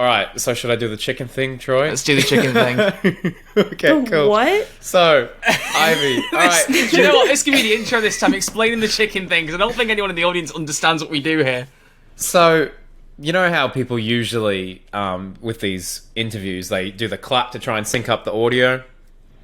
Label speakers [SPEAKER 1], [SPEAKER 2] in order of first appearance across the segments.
[SPEAKER 1] All right, so should I do the chicken thing, Troy?
[SPEAKER 2] Let's do the chicken thing.
[SPEAKER 1] Okay, cool.
[SPEAKER 3] What?
[SPEAKER 1] So, Ivy, all right.
[SPEAKER 2] Do you know what? This could be the intro this time, explaining the chicken thing, because I don't think anyone in the audience understands what we do here.
[SPEAKER 1] So, you know how people usually, with these interviews, they do the clap to try and sync up the audio?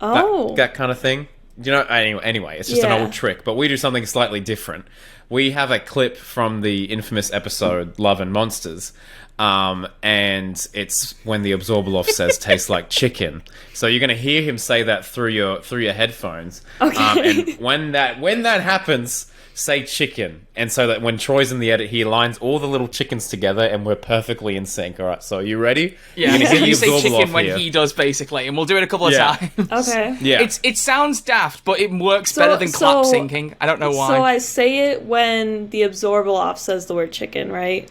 [SPEAKER 3] Oh.
[SPEAKER 1] That kind of thing? You know, anyway, it's just an
[SPEAKER 3] Yeah.
[SPEAKER 1] old trick, but we do something slightly different. We have a clip from the infamous episode Love and Monsters, and it's when the Absorbaloff says tastes like chicken. So you're going to hear him say that through your headphones.
[SPEAKER 3] Okay.
[SPEAKER 1] And when that happens, say chicken. And so that when Troy's in the edit, he aligns all the little chickens together and we're perfectly in sync. All right, so are you ready?
[SPEAKER 2] Yeah,
[SPEAKER 1] You're gonna hear
[SPEAKER 2] you
[SPEAKER 1] the
[SPEAKER 2] say
[SPEAKER 1] Absorbaloff
[SPEAKER 2] chicken when
[SPEAKER 1] here.
[SPEAKER 2] he does, basically, and we'll do it a couple of times.
[SPEAKER 3] Okay.
[SPEAKER 1] Yeah.
[SPEAKER 2] It sounds daft, but it works better than clap syncing. I don't know why.
[SPEAKER 3] So I say it when the Absorbaloff says the word chicken, right?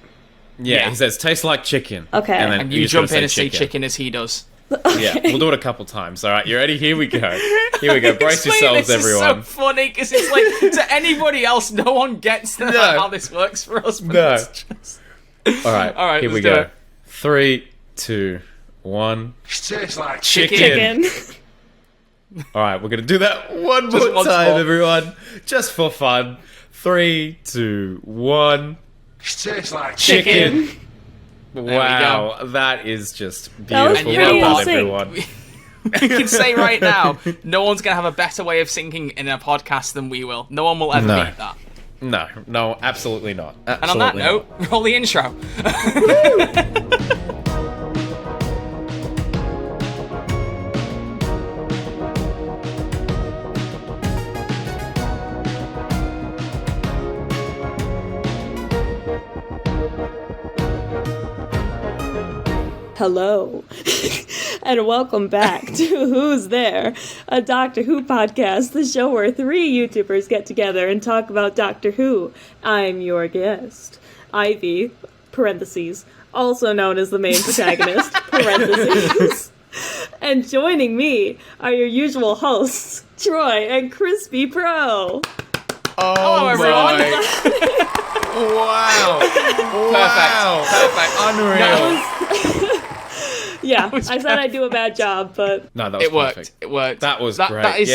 [SPEAKER 1] Yeah, he says tastes like chicken.
[SPEAKER 3] Okay.
[SPEAKER 1] And then
[SPEAKER 2] and you
[SPEAKER 1] you're
[SPEAKER 2] jump
[SPEAKER 1] just gonna
[SPEAKER 2] in and say chicken as he does.
[SPEAKER 1] Yeah, we'll do it a couple times. All right, you ready? Here we go. Brace
[SPEAKER 2] Explain
[SPEAKER 1] yourselves,
[SPEAKER 2] this
[SPEAKER 1] everyone.
[SPEAKER 2] Is so funny because it's like to anybody else, no one gets how this works for us. But it's just...
[SPEAKER 1] All right, here we
[SPEAKER 2] let's do
[SPEAKER 1] go.
[SPEAKER 2] it.
[SPEAKER 1] 3, 2, 1.
[SPEAKER 2] Tastes like
[SPEAKER 3] Chicken.
[SPEAKER 1] All right, we're gonna do that one
[SPEAKER 2] Just
[SPEAKER 1] more
[SPEAKER 2] once
[SPEAKER 1] time,
[SPEAKER 2] more.
[SPEAKER 1] everyone, just for fun. 3, 2, 1.
[SPEAKER 2] Tastes like
[SPEAKER 1] Chicken.
[SPEAKER 2] we
[SPEAKER 1] Wow, that is just
[SPEAKER 3] That was
[SPEAKER 1] beautiful.
[SPEAKER 2] pretty
[SPEAKER 1] Well
[SPEAKER 3] in
[SPEAKER 1] done,
[SPEAKER 3] sync.
[SPEAKER 1] everyone.
[SPEAKER 2] I can say right now, no one's going to have a better way of singing in a podcast than we will. No one will ever
[SPEAKER 1] No.
[SPEAKER 2] beat that.
[SPEAKER 1] No, absolutely not.
[SPEAKER 2] And on that note, roll the intro.
[SPEAKER 3] Hello. And welcome back to Who's There, a Doctor Who podcast, the show where 3 YouTubers get together and talk about Doctor Who. I'm your guest, Ivy, parentheses, also known as the main protagonist, parentheses. And joining me are your usual hosts, Troy and Crispy Pro.
[SPEAKER 2] Hello, everyone.
[SPEAKER 1] Wow.
[SPEAKER 2] Perfect.
[SPEAKER 1] Unreal.
[SPEAKER 3] Yeah, I said I'd do a bad job, but
[SPEAKER 1] No, that was
[SPEAKER 2] It worked.
[SPEAKER 1] perfect.
[SPEAKER 2] It worked.
[SPEAKER 1] That was great.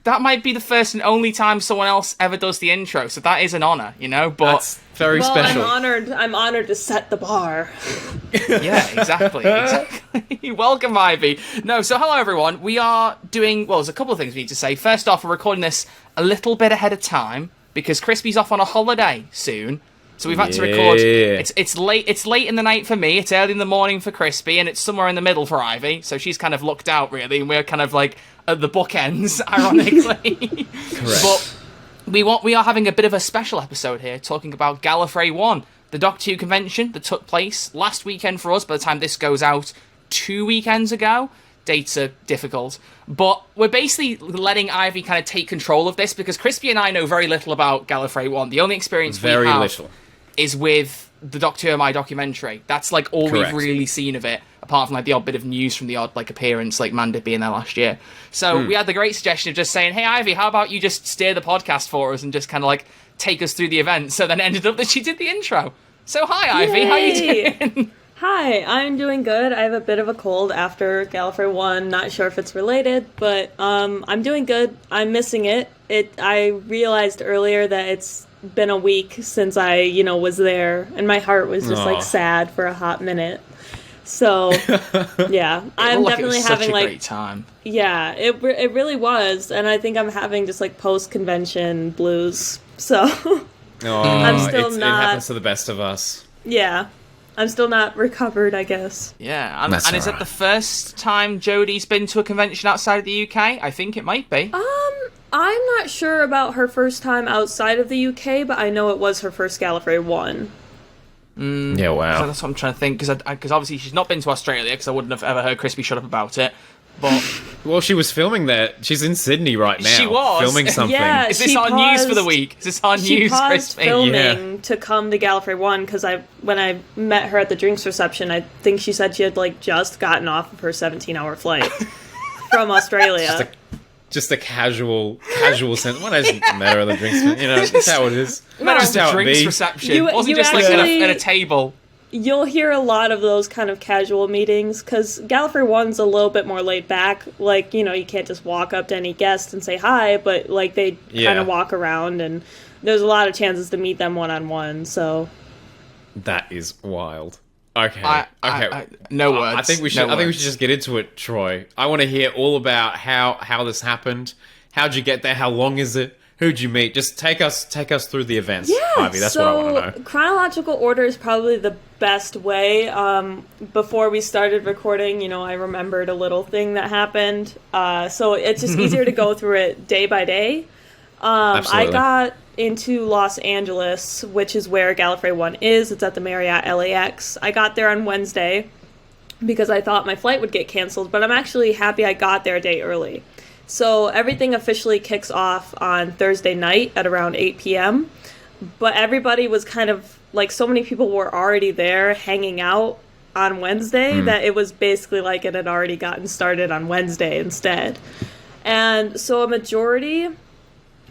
[SPEAKER 2] That might be the first and only time someone else ever does the intro, so that is an honor, you know? But
[SPEAKER 1] That's very special.
[SPEAKER 3] I'm honored to set the bar.
[SPEAKER 2] yeah, exactly. Welcome, Ivy. No, so hello, everyone. We are doing, well, there's a couple of things we need to say. First off, we're recording this a little bit ahead of time because Crispy's off on a holiday soon. So we've had to record. It's late in the night for me. It's early in the morning for Crispy, and it's somewhere in the middle for Ivy. So she's kind of looked out really, and we're kind of like at the bookends, ironically.
[SPEAKER 1] Correct.
[SPEAKER 2] But we are having a bit of a special episode here, talking about Gallifrey One, the Doctor Who convention that took place last weekend for us. By the time this goes out, 2 weekends ago. Dates are difficult, but we're basically letting Ivy kind of take control of this because Crispy and I know very little about Gallifrey One. The only experience we have is with the Doctor Who My documentary. That's like all
[SPEAKER 1] Correct.
[SPEAKER 2] we've really seen of it, apart from like the odd bit of news from the odd like appearance, like Mandy being there last year. So we had the great suggestion of just saying, "Hey Ivy, how about you just steer the podcast for us and just kind of like take us through the event?" So then it ended up that she did the intro. So hi Ivy, how you doing?
[SPEAKER 3] Hi, I'm doing good. I have a bit of a cold after Gallifrey One. Not sure if it's related, but I'm doing good. I'm missing it. I realized earlier that it's been a week since I, was there, and my heart was just like sad for a hot minute. So, yeah, I'm definitely having
[SPEAKER 2] such a great time.
[SPEAKER 3] Yeah, it really was, and I think I'm having just like post-convention blues. So, I'm still
[SPEAKER 1] It
[SPEAKER 3] not.
[SPEAKER 1] happens to the best of us.
[SPEAKER 3] Yeah. I'm still not recovered, I guess.
[SPEAKER 2] Yeah, and
[SPEAKER 1] That's
[SPEAKER 2] is it
[SPEAKER 1] alright.
[SPEAKER 2] the first time Jodie's been to a convention outside of the UK? I think it might be.
[SPEAKER 3] I'm not sure about her first time outside of the UK, but I know it was her first Gallifrey One.
[SPEAKER 1] Yeah, wow.
[SPEAKER 2] So that's what I'm trying to think, because obviously she's not been to Australia, because I wouldn't have ever heard Crispy shut up about it. But
[SPEAKER 1] Well, she was filming there. She's in Sydney right now.
[SPEAKER 2] She was.
[SPEAKER 1] filming something.
[SPEAKER 3] Yeah,
[SPEAKER 2] is this
[SPEAKER 3] she
[SPEAKER 2] our news for the
[SPEAKER 3] paused-
[SPEAKER 2] week? Is this our
[SPEAKER 3] She
[SPEAKER 2] news,
[SPEAKER 3] paused
[SPEAKER 2] Crispy?
[SPEAKER 3] filming to come to Gallifrey One because when I met her at the drinks reception, I think she said she had like just gotten off of her 17-hour flight from Australia.
[SPEAKER 1] Just a casual sense. When I met her at the drinks, that's how it is.
[SPEAKER 2] Met her
[SPEAKER 1] Just
[SPEAKER 2] at
[SPEAKER 1] how
[SPEAKER 2] the
[SPEAKER 1] it
[SPEAKER 2] drinks
[SPEAKER 1] be.
[SPEAKER 2] reception.
[SPEAKER 3] You-
[SPEAKER 2] Wasn't
[SPEAKER 3] you
[SPEAKER 2] just like
[SPEAKER 3] actually-
[SPEAKER 2] at a table.
[SPEAKER 3] you'll hear a lot of those kind of casual meetings, because Gallifrey One's a little bit more laid back. Like, you know, you can't just walk up to any guest and say hi, but, like, they kind of walk around, and there's a lot of chances to meet them one-on-one, so...
[SPEAKER 1] That is wild. Okay.
[SPEAKER 2] No words.
[SPEAKER 1] I think we should just get into it, Troy. I want to hear all about how this happened. How'd you get there? How long is it? Who'd you meet? Just take us through the events, Ivy. That's what I want to know.
[SPEAKER 3] Chronological order is probably the best way. Before we started recording, you know, I remembered a little thing that happened. So it's just easier to go through it day by day. I got into Los Angeles, which is where Gallifrey One is. It's at the Marriott LAX. I got there on Wednesday because I thought my flight would get canceled, but I'm actually happy I got there a day early. So everything officially kicks off on Thursday night at around 8 p.m. But everybody was kind of, like, so many people were already there hanging out on Wednesday that it was basically like it had already gotten started on Wednesday instead. And so a majority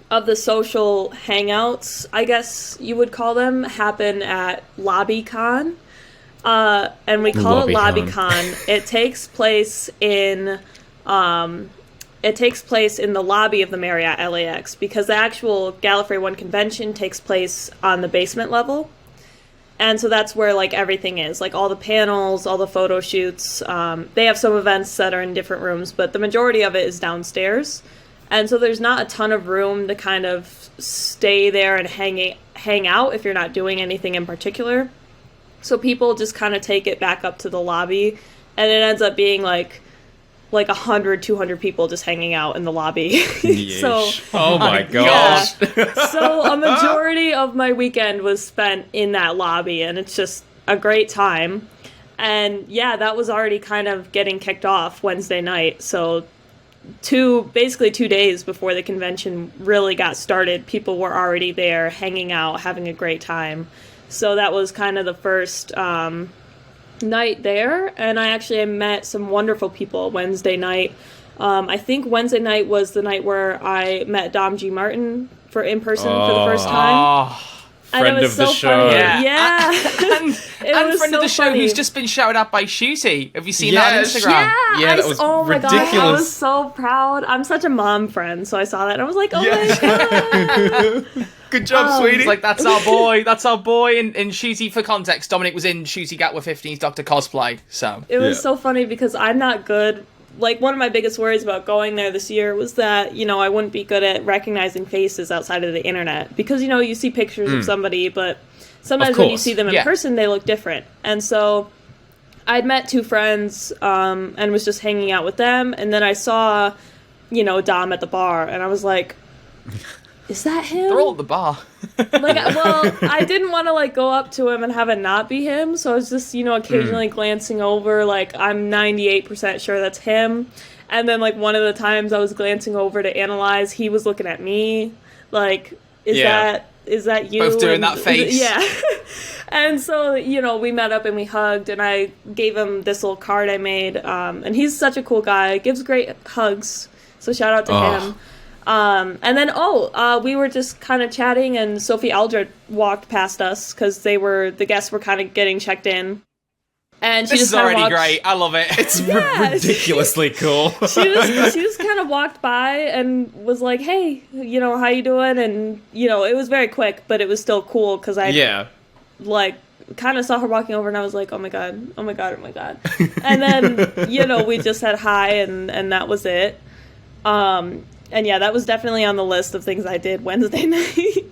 [SPEAKER 3] of the social hangouts, I guess you would call them, happen at LobbyCon. And we call it LobbyCon. It takes place in... It takes place in the lobby of the Marriott LAX, because the actual Gallifrey One convention takes place on the basement level. And so that's where, like, everything is. Like, all the panels, all the photo shoots. They have some events that are in different rooms, but the majority of it is downstairs. And so there's not a ton of room to kind of stay there and hang out if you're not doing anything in particular. So people just kind of take it back up to the lobby, and it ends up being, like 100, 200 people just hanging out in the lobby. So,
[SPEAKER 1] oh my gosh.
[SPEAKER 3] Yeah. So a majority of my weekend was spent in that lobby, and it's just a great time. And yeah, that was already kind of getting kicked off Wednesday night. So basically 2 days before the convention really got started, people were already there hanging out, having a great time. So that was kind of the first night there, and I actually met some wonderful people Wednesday night. I think Wednesday night was the night where I met Dom G. Martin in person for the first time.
[SPEAKER 1] Friend of the show.
[SPEAKER 3] Funny. Yeah.
[SPEAKER 2] and friend of the show who's just been shouted out by Shooty. Have you seen that on Instagram?
[SPEAKER 3] Yeah,
[SPEAKER 1] that was
[SPEAKER 3] my
[SPEAKER 1] ridiculous.
[SPEAKER 3] God, I was so proud. I'm such a mom friend, so I saw that and I was like, oh my God.
[SPEAKER 1] Good job, sweetie.
[SPEAKER 2] It's like, that's our boy. That's our boy. And Shooty, for context, Dominic was in Shooty Gatwa 15's Doctor cosplay. So
[SPEAKER 3] it was so funny because I'm not good. Like, one of my biggest worries about going there this year was that, you know, I wouldn't be good at recognizing faces outside of the internet. Because, you know, you see pictures of somebody, but sometimes when you see them in person, they look different. And so I'd met two friends and was just hanging out with them. And then I saw, you know, Dom at the bar. And I was like, is that him?
[SPEAKER 2] They're all at the bar.
[SPEAKER 3] I didn't want to, like, go up to him and have it not be him, so I was just, you know, occasionally glancing over, like, I'm 98% sure that's him. And then, like, one of the times I was glancing over to analyze, he was looking at me, like, is that you?
[SPEAKER 2] Both doing that face.
[SPEAKER 3] Yeah. And so, you know, we met up and we hugged, and I gave him this little card I made, and he's such a cool guy, gives great hugs, so shout out to him. And then, we were just kind of chatting, and Sophie Aldred walked past us because the guests were kind of getting checked in. And she
[SPEAKER 2] this
[SPEAKER 3] just
[SPEAKER 2] is already
[SPEAKER 3] walked...
[SPEAKER 2] great. I love it.
[SPEAKER 1] It's ridiculously cool.
[SPEAKER 3] She just kind of walked by and was like, "Hey, you know, how you doing?" And you know, it was very quick, but it was still cool because I like kind of saw her walking over, and I was like, "Oh my god, oh my god, oh my god!" And then you know, we just said hi, and that was it. And yeah, that was definitely on the list of things I did Wednesday night.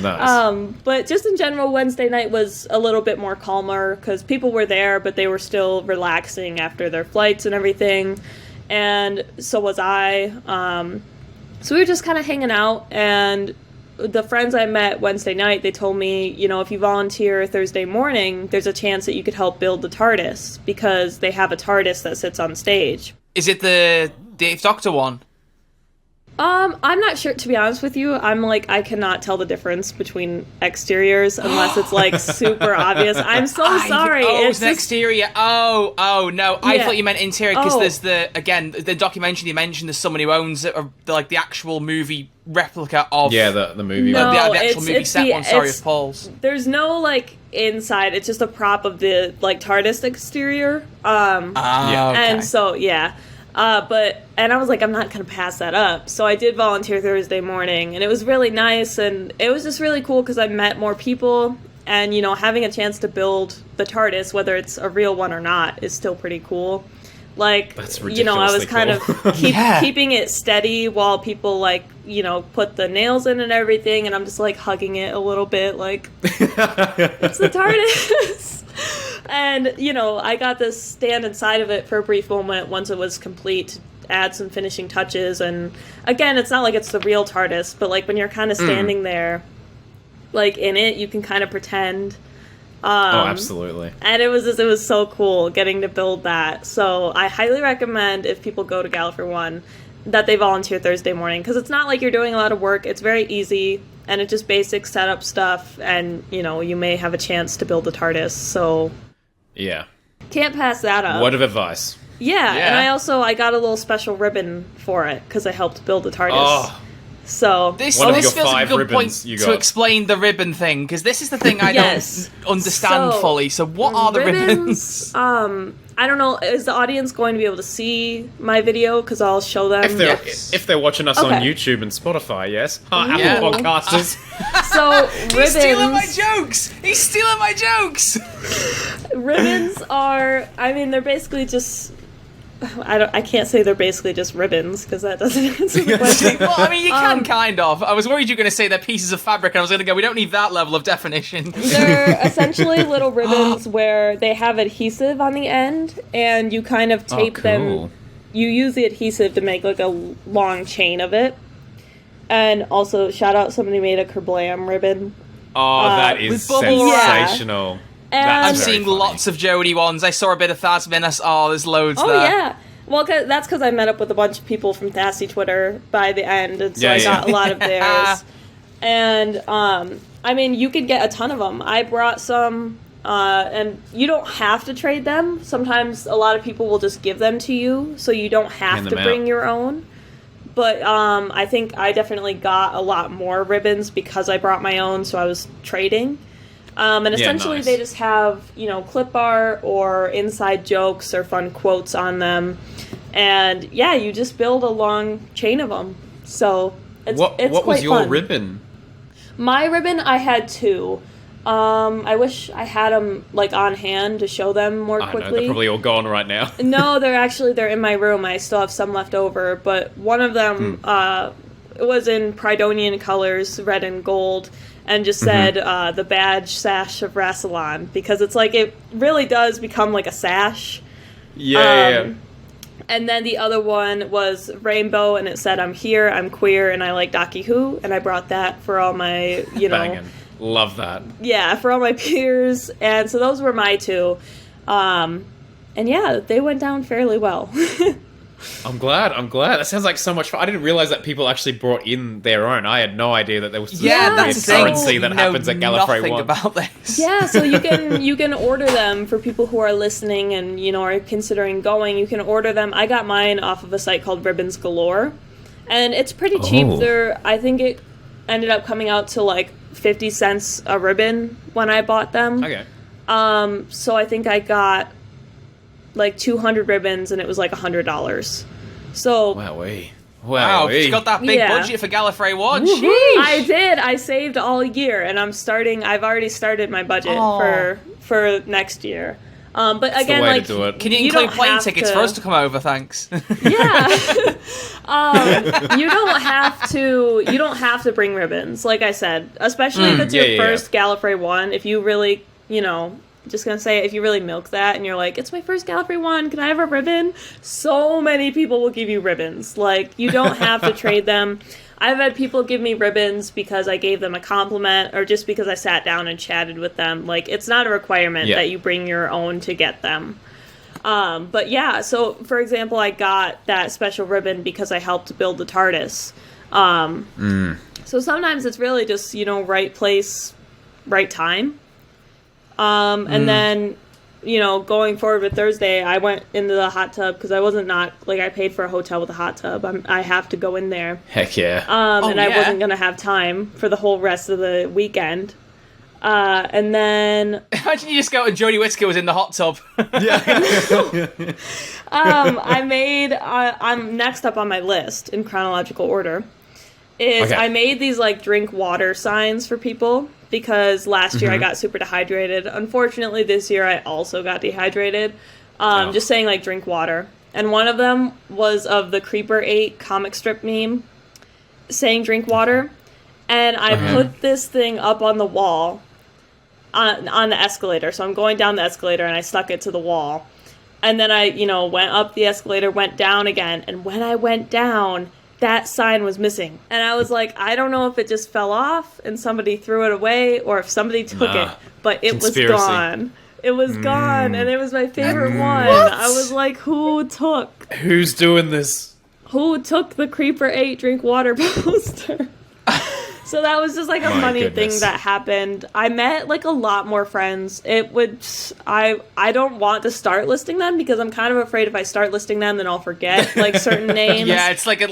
[SPEAKER 1] Nice.
[SPEAKER 3] But just in general, Wednesday night was a little bit more calmer because people were there, but they were still relaxing after their flights and everything. And so was I. So we were just kind of hanging out, and the friends I met Wednesday night, they told me, you know, if you volunteer Thursday morning, there's a chance that you could help build the TARDIS because they have a TARDIS that sits on stage.
[SPEAKER 2] Is it the Eighth Doctor one?
[SPEAKER 3] I'm not sure, to be honest with you. I'm like, I cannot tell the difference between exteriors unless it's like super obvious. I'm so sorry.
[SPEAKER 2] It's an exterior. Oh, no. I thought you meant interior because there's the documentary you mentioned, there's someone who owns it, or like the actual movie replica of...
[SPEAKER 1] Yeah, the movie
[SPEAKER 3] no,
[SPEAKER 1] one.
[SPEAKER 2] The actual movie set one, of Paul's.
[SPEAKER 3] There's no like inside. It's just a prop of the like TARDIS exterior.
[SPEAKER 2] Okay.
[SPEAKER 3] And so and I was like, I'm not gonna pass that up. So I did volunteer Thursday morning, and it was really nice, and it was just really cool because I met more people, and you know, having a chance to build the TARDIS, whether it's a real one or not, is still pretty cool. Like,
[SPEAKER 1] That's
[SPEAKER 3] you know, I was kind
[SPEAKER 1] cool.
[SPEAKER 3] of keeping it steady while people like, you know, put the nails in and everything, and I'm just like hugging it a little bit, like it's the TARDIS. And, you know, I got to stand inside of it for a brief moment once it was complete to add some finishing touches. And, again, it's not like it's the real TARDIS, but, like, when you're kind of standing there, like, in it, you can kind of pretend.
[SPEAKER 1] Absolutely.
[SPEAKER 3] And it was so cool getting to build that. So I highly recommend, if people go to Gallifrey One, that they volunteer Thursday morning. Because it's not like you're doing a lot of work. It's very easy. And it's just basic setup stuff, and, you know, you may have a chance to build a TARDIS, so...
[SPEAKER 1] Yeah.
[SPEAKER 3] Can't pass that up.
[SPEAKER 1] Word of advice.
[SPEAKER 3] Yeah, and I got a little special ribbon for it, because I helped build the TARDIS.
[SPEAKER 1] Oh.
[SPEAKER 3] So...
[SPEAKER 2] This
[SPEAKER 1] One of
[SPEAKER 2] feels
[SPEAKER 1] your
[SPEAKER 2] like a
[SPEAKER 1] 5
[SPEAKER 2] good point
[SPEAKER 1] ribbons you
[SPEAKER 2] to
[SPEAKER 1] got.
[SPEAKER 2] explain the ribbon thing, because this is the thing I don't understand fully. So what are the ribbons?
[SPEAKER 3] I don't know, is the audience going to be able to see my video? Because I'll show them.
[SPEAKER 1] If they're watching us on YouTube and Spotify, yes. Apple Podcasters.
[SPEAKER 3] So, ribbons...
[SPEAKER 2] He's stealing my jokes! He's stealing my jokes!
[SPEAKER 3] Ribbons are... I mean, they're basically just... I can't say they're basically just ribbons, because that doesn't answer the question.
[SPEAKER 2] Well, I mean, you can kind of. I was worried you were going to say they're pieces of fabric, and I was going to go, we don't need that level of definition.
[SPEAKER 3] They're essentially little ribbons where they have adhesive on the end, and you kind of tape them. You use the adhesive to make, like, a long chain of it. And also, shout out, somebody made a Kerblam ribbon.
[SPEAKER 1] Oh, that is
[SPEAKER 2] with bubble wrap.
[SPEAKER 1] sensational.
[SPEAKER 3] And
[SPEAKER 2] I'm
[SPEAKER 1] That's very
[SPEAKER 2] seeing
[SPEAKER 1] funny.
[SPEAKER 2] lots of Jodie ones. I saw a bit of Thasminus. Oh, there's loads there.
[SPEAKER 3] Oh, yeah. Well, that's because I met up with a bunch of people from Thassi Twitter by the end, and so I got a lot of theirs. And, I mean, you could get a ton of them. I brought some, and you don't have to trade them. Sometimes a lot of people will just give them to you, so you don't have to bring your own. But I think I definitely got a lot more ribbons because I brought my own, so I was trading. And essentially they just have, you know, clip art or inside jokes or fun quotes on them. And, yeah, you just build a long chain of them. So it's
[SPEAKER 1] What
[SPEAKER 3] quite
[SPEAKER 1] was your
[SPEAKER 3] fun.
[SPEAKER 1] ribbon?
[SPEAKER 3] My ribbon, I had 2. I wish I had them, like, on hand to show them more
[SPEAKER 1] I
[SPEAKER 3] quickly.
[SPEAKER 1] know, they're probably all gone right now.
[SPEAKER 3] No, they're in my room. I still have some left over, but one of them was in Pridonian colors, red and gold, and just said the badge sash of Rassilon, because it's like it really does become like a sash.
[SPEAKER 1] Yeah.
[SPEAKER 3] And then the other one was rainbow, and it said, I'm here, I'm queer, and I like Docky Who, and I brought that for all my, you know...
[SPEAKER 1] Banging. Love that.
[SPEAKER 3] Yeah, for all my peers, and so those were my 2. And yeah, they went down fairly well.
[SPEAKER 1] I'm glad. That sounds like so much fun. I didn't realize that people actually brought in their own. I had no idea that there was
[SPEAKER 2] that's
[SPEAKER 1] this currency that happens at Gallifrey One.
[SPEAKER 2] About this.
[SPEAKER 3] Yeah, so you can order them for people who are listening and, you know, are considering going. You can order them. I got mine off of a site called Ribbons Galore, and it's pretty cheap. I think it ended up coming out to like 50 cents a ribbon when I bought them.
[SPEAKER 1] Okay.
[SPEAKER 3] So I think I got like 200 ribbons, and it was like $100. So
[SPEAKER 2] Wow, you got that big budget for Gallifrey One. Sheesh.
[SPEAKER 3] I did. I saved all year, and I've already started my budget for next year. But
[SPEAKER 1] That's
[SPEAKER 3] again,
[SPEAKER 1] the way
[SPEAKER 3] like,
[SPEAKER 1] to do it.
[SPEAKER 2] Can you include plane tickets for us to come over? Thanks.
[SPEAKER 3] Yeah. You don't have to bring ribbons, like I said, especially if it's your first Gallifrey One. If you really, you know, just gonna say, if you really milk that and you're like, it's my first Gallifrey One, can I have a ribbon? So many people will give you ribbons. Like, you don't have to trade them. I've had people give me ribbons because I gave them a compliment, or just because I sat down and chatted with them. Like, it's not a requirement that you bring your own to get them. But yeah, so for example, I got that special ribbon because I helped build the TARDIS. So sometimes it's really just, you know, right place, right time. And then, you know, going forward with Thursday, I went into the hot tub because I paid for a hotel with a hot tub. I have to go in there.
[SPEAKER 1] Heck yeah.
[SPEAKER 3] I wasn't going to have time for the whole rest of the weekend. And then
[SPEAKER 2] Imagine you just go and Jodie Whittaker was in the hot tub.
[SPEAKER 3] I made, I'm next up on my list in chronological order, is I made these, like, drink water signs for people, because last year I got super dehydrated. Unfortunately, this year I also got dehydrated. Just saying, like, drink water. And one of them was of the Creeper 8 comic strip meme saying drink water. And I put this thing up on the wall on the escalator. So I'm going down the escalator and I stuck it to the wall. And then I, went up the escalator, went down again. And when I went down, that sign was missing. And I was like, I don't know if it just fell off and somebody threw it away or if somebody took it. But it was gone. It was gone, and it was my favorite one. What? I was like, who's doing this? Who took the Creeper 8 drink water poster? So that was just like a funny thing that happened. I met like a lot more friends. I don't want to start listing them because I'm kind of afraid if I start listing them, then I'll forget like certain names.
[SPEAKER 2] Yeah, it's like a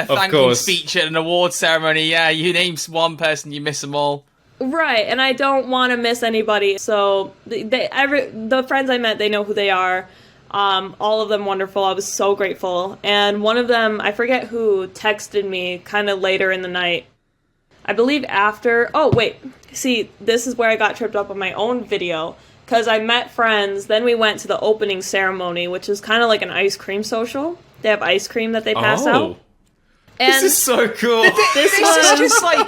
[SPEAKER 2] thanking speech at an award ceremony. Yeah, you name one person, you miss them all.
[SPEAKER 3] Right, and I don't want to miss anybody. So the friends I met, they know who they are. All of them wonderful. I was so grateful. And one of them, I forget who, texted me kind of later in the night. I believe after... Oh, wait. See, this is where I got tripped up on my own video. Because I met friends, then we went to the opening ceremony, which is kind of like an ice cream social. They have ice cream that they pass out. And
[SPEAKER 1] this is so cool.
[SPEAKER 2] This is just like...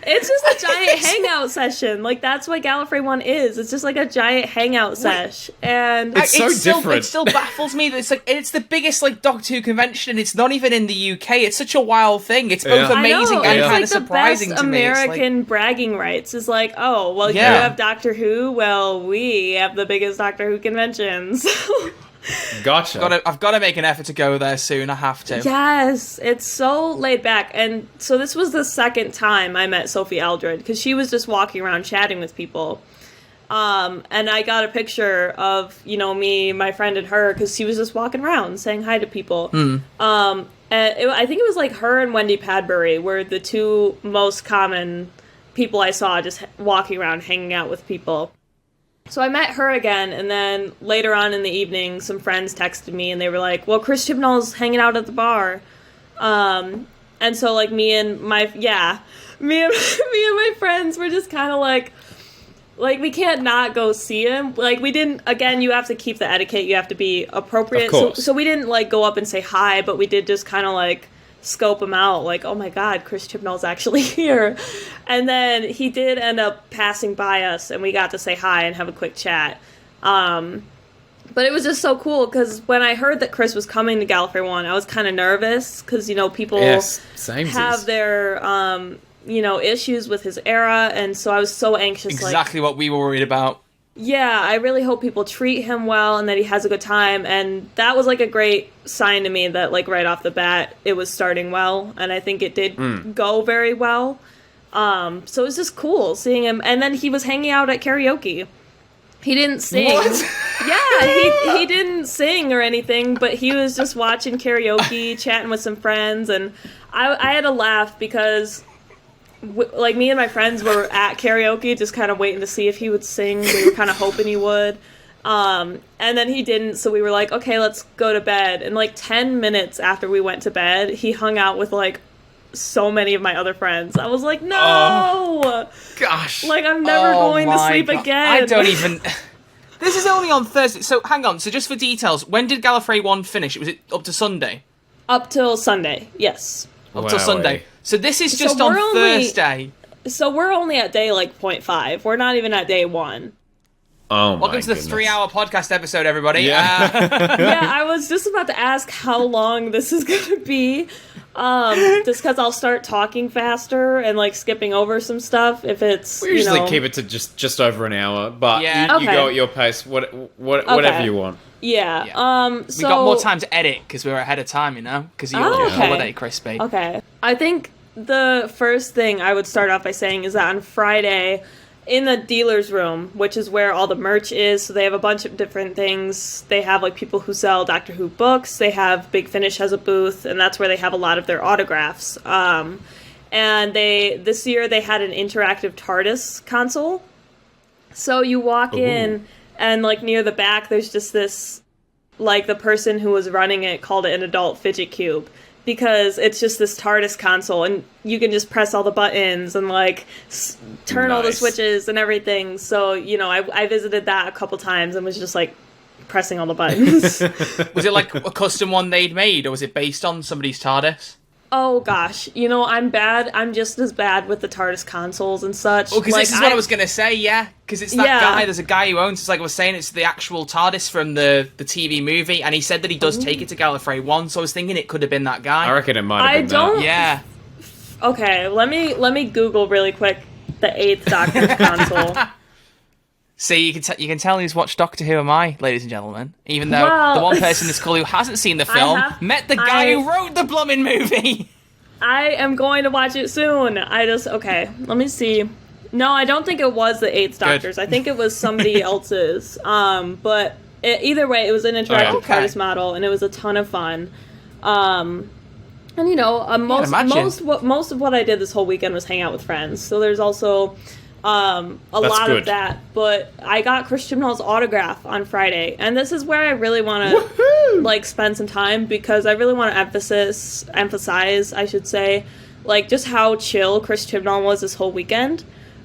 [SPEAKER 3] It's just a giant hangout session. Like, that's what Gallifrey One is. It's just like a giant hangout sesh. And
[SPEAKER 1] it's so different.
[SPEAKER 2] It still baffles me that it's the biggest, like, Doctor Who convention, and it's not even in the UK. It's such a wild thing. It's both amazing and kind of surprising to me.
[SPEAKER 3] It's like the best American bragging rights is like, oh, well, you have Doctor Who? Well, we have the biggest Doctor Who conventions.
[SPEAKER 1] Gotcha.
[SPEAKER 2] I've got to make an effort to go there soon. I have to.
[SPEAKER 3] Yes, it's so laid back. And so this was the second time I met Sophie Aldred, because she was just walking around chatting with people. And I got a picture of, me, my friend, and her, because she was just walking around saying hi to people. And I think it was like her and Wendy Padbury were the two most common people I saw just walking around hanging out with people. So I met her again, and then later on in the evening, some friends texted me, and they were like, well, Chris Chibnall's hanging out at the bar. And so, like, me and my friends were just kind of like, we can't not go see him. Like, we didn't, again, you have to keep the etiquette, you have to be appropriate. So we didn't, like, go up and say hi, but we did just kind of, like, scope him out, like, oh my god, Chris Chibnall's actually here. And then he did end up passing by us, and we got to say hi and have a quick chat. But it was just so cool, because when I heard that Chris was coming to Gallifrey One, I was kind of nervous, because, people have their, issues with his era, and so I was so anxious.
[SPEAKER 2] Exactly what we were worried about.
[SPEAKER 3] Yeah, I really hope people treat him well and that he has a good time, and that was, like, a great sign to me that, like, right off the bat, it was starting well, and I think it did go very well. So it was just cool seeing him, and then he was hanging out at karaoke. He didn't sing.
[SPEAKER 2] What?
[SPEAKER 3] Yeah, he didn't sing or anything, but he was just watching karaoke, chatting with some friends, and I had a laugh because... like, me and my friends were at karaoke just kind of waiting to see if he would sing. We were kind of hoping he would. And then he didn't, so we were like, okay, let's go to bed. And, like, 10 minutes after we went to bed, he hung out with, like, so many of my other friends. I was like, no!
[SPEAKER 2] Oh, gosh.
[SPEAKER 3] Like, I'm never going to sleep again.
[SPEAKER 2] I don't even... This is only on Thursday. So, hang on. So, just for details, when did Gallifrey One finish? Was it up to Sunday?
[SPEAKER 3] Up till Sunday, yes.
[SPEAKER 2] Up till Sunday. So this is just on Thursday.
[SPEAKER 3] So we're only at day, like, 0.5. We're not even at day 1.
[SPEAKER 1] Oh,
[SPEAKER 2] Welcome to the 3-hour podcast episode, everybody.
[SPEAKER 1] Yeah.
[SPEAKER 3] Yeah, I was just about to ask how long this is going to be. Just because I'll start talking faster and, like, skipping over some stuff if it's,
[SPEAKER 1] we usually keep it to just over an hour, but you go at your pace, whatever you want.
[SPEAKER 3] Yeah.
[SPEAKER 2] We got more time to edit because we were ahead of time, because you're on holiday, Crispy.
[SPEAKER 3] Okay. I think the first thing I would start off by saying is that on Friday, in the dealer's room, which is where all the merch is, so they have a bunch of different things. They have, like, people who sell Doctor Who books. They have Big Finish has a booth, and that's where they have a lot of their autographs. And and this year they had an interactive TARDIS console. So you walk in, and like near the back, there's just this, like the person who was running it called it an adult fidget cube, because it's just this TARDIS console, and you can just press all the buttons and like turn all the switches and everything. So, you know, I visited that a couple times and was just like pressing all the buttons.
[SPEAKER 2] Was it like a custom one they'd made, or was it based on somebody's TARDIS?
[SPEAKER 3] Oh gosh, you know, I'm bad. I'm just as bad with the TARDIS consoles and such.
[SPEAKER 2] Well, because
[SPEAKER 3] like,
[SPEAKER 2] this is what I was going to say, yeah. Because it's that guy, there's a guy who owns, it's like I was saying, it's the actual TARDIS from the TV movie, and he said that he does take it to Gallifrey One, so I was thinking it could have been that guy.
[SPEAKER 1] I reckon it might have been that.
[SPEAKER 2] Yeah.
[SPEAKER 3] Okay, let me Google really quick the 8th Doctor's console.
[SPEAKER 2] See, you can tell who's watched Doctor Who am I, ladies and gentlemen. Even though the one person in this call who hasn't seen the film met the guy who wrote the blooming movie.
[SPEAKER 3] I am going to watch it soon. Okay, let me see. No, I don't think it was the 8th Doctor's. I think it was somebody else's. But either way, it was an interactive TARDIS model, and it was a ton of fun. And you know, most of what I did this whole weekend was hang out with friends. So there's also a lot of that. But I got Chris Chibnall's autograph on Friday, and this is where I really want to like spend some time, because I really want to emphasize, I should say, like just how chill Chris Chibnall was this whole weekend.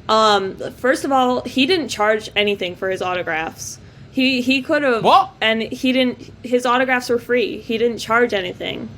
[SPEAKER 3] First of all, he didn't charge anything for his autographs. He could have, and he didn't. His autographs were free. He didn't charge anything.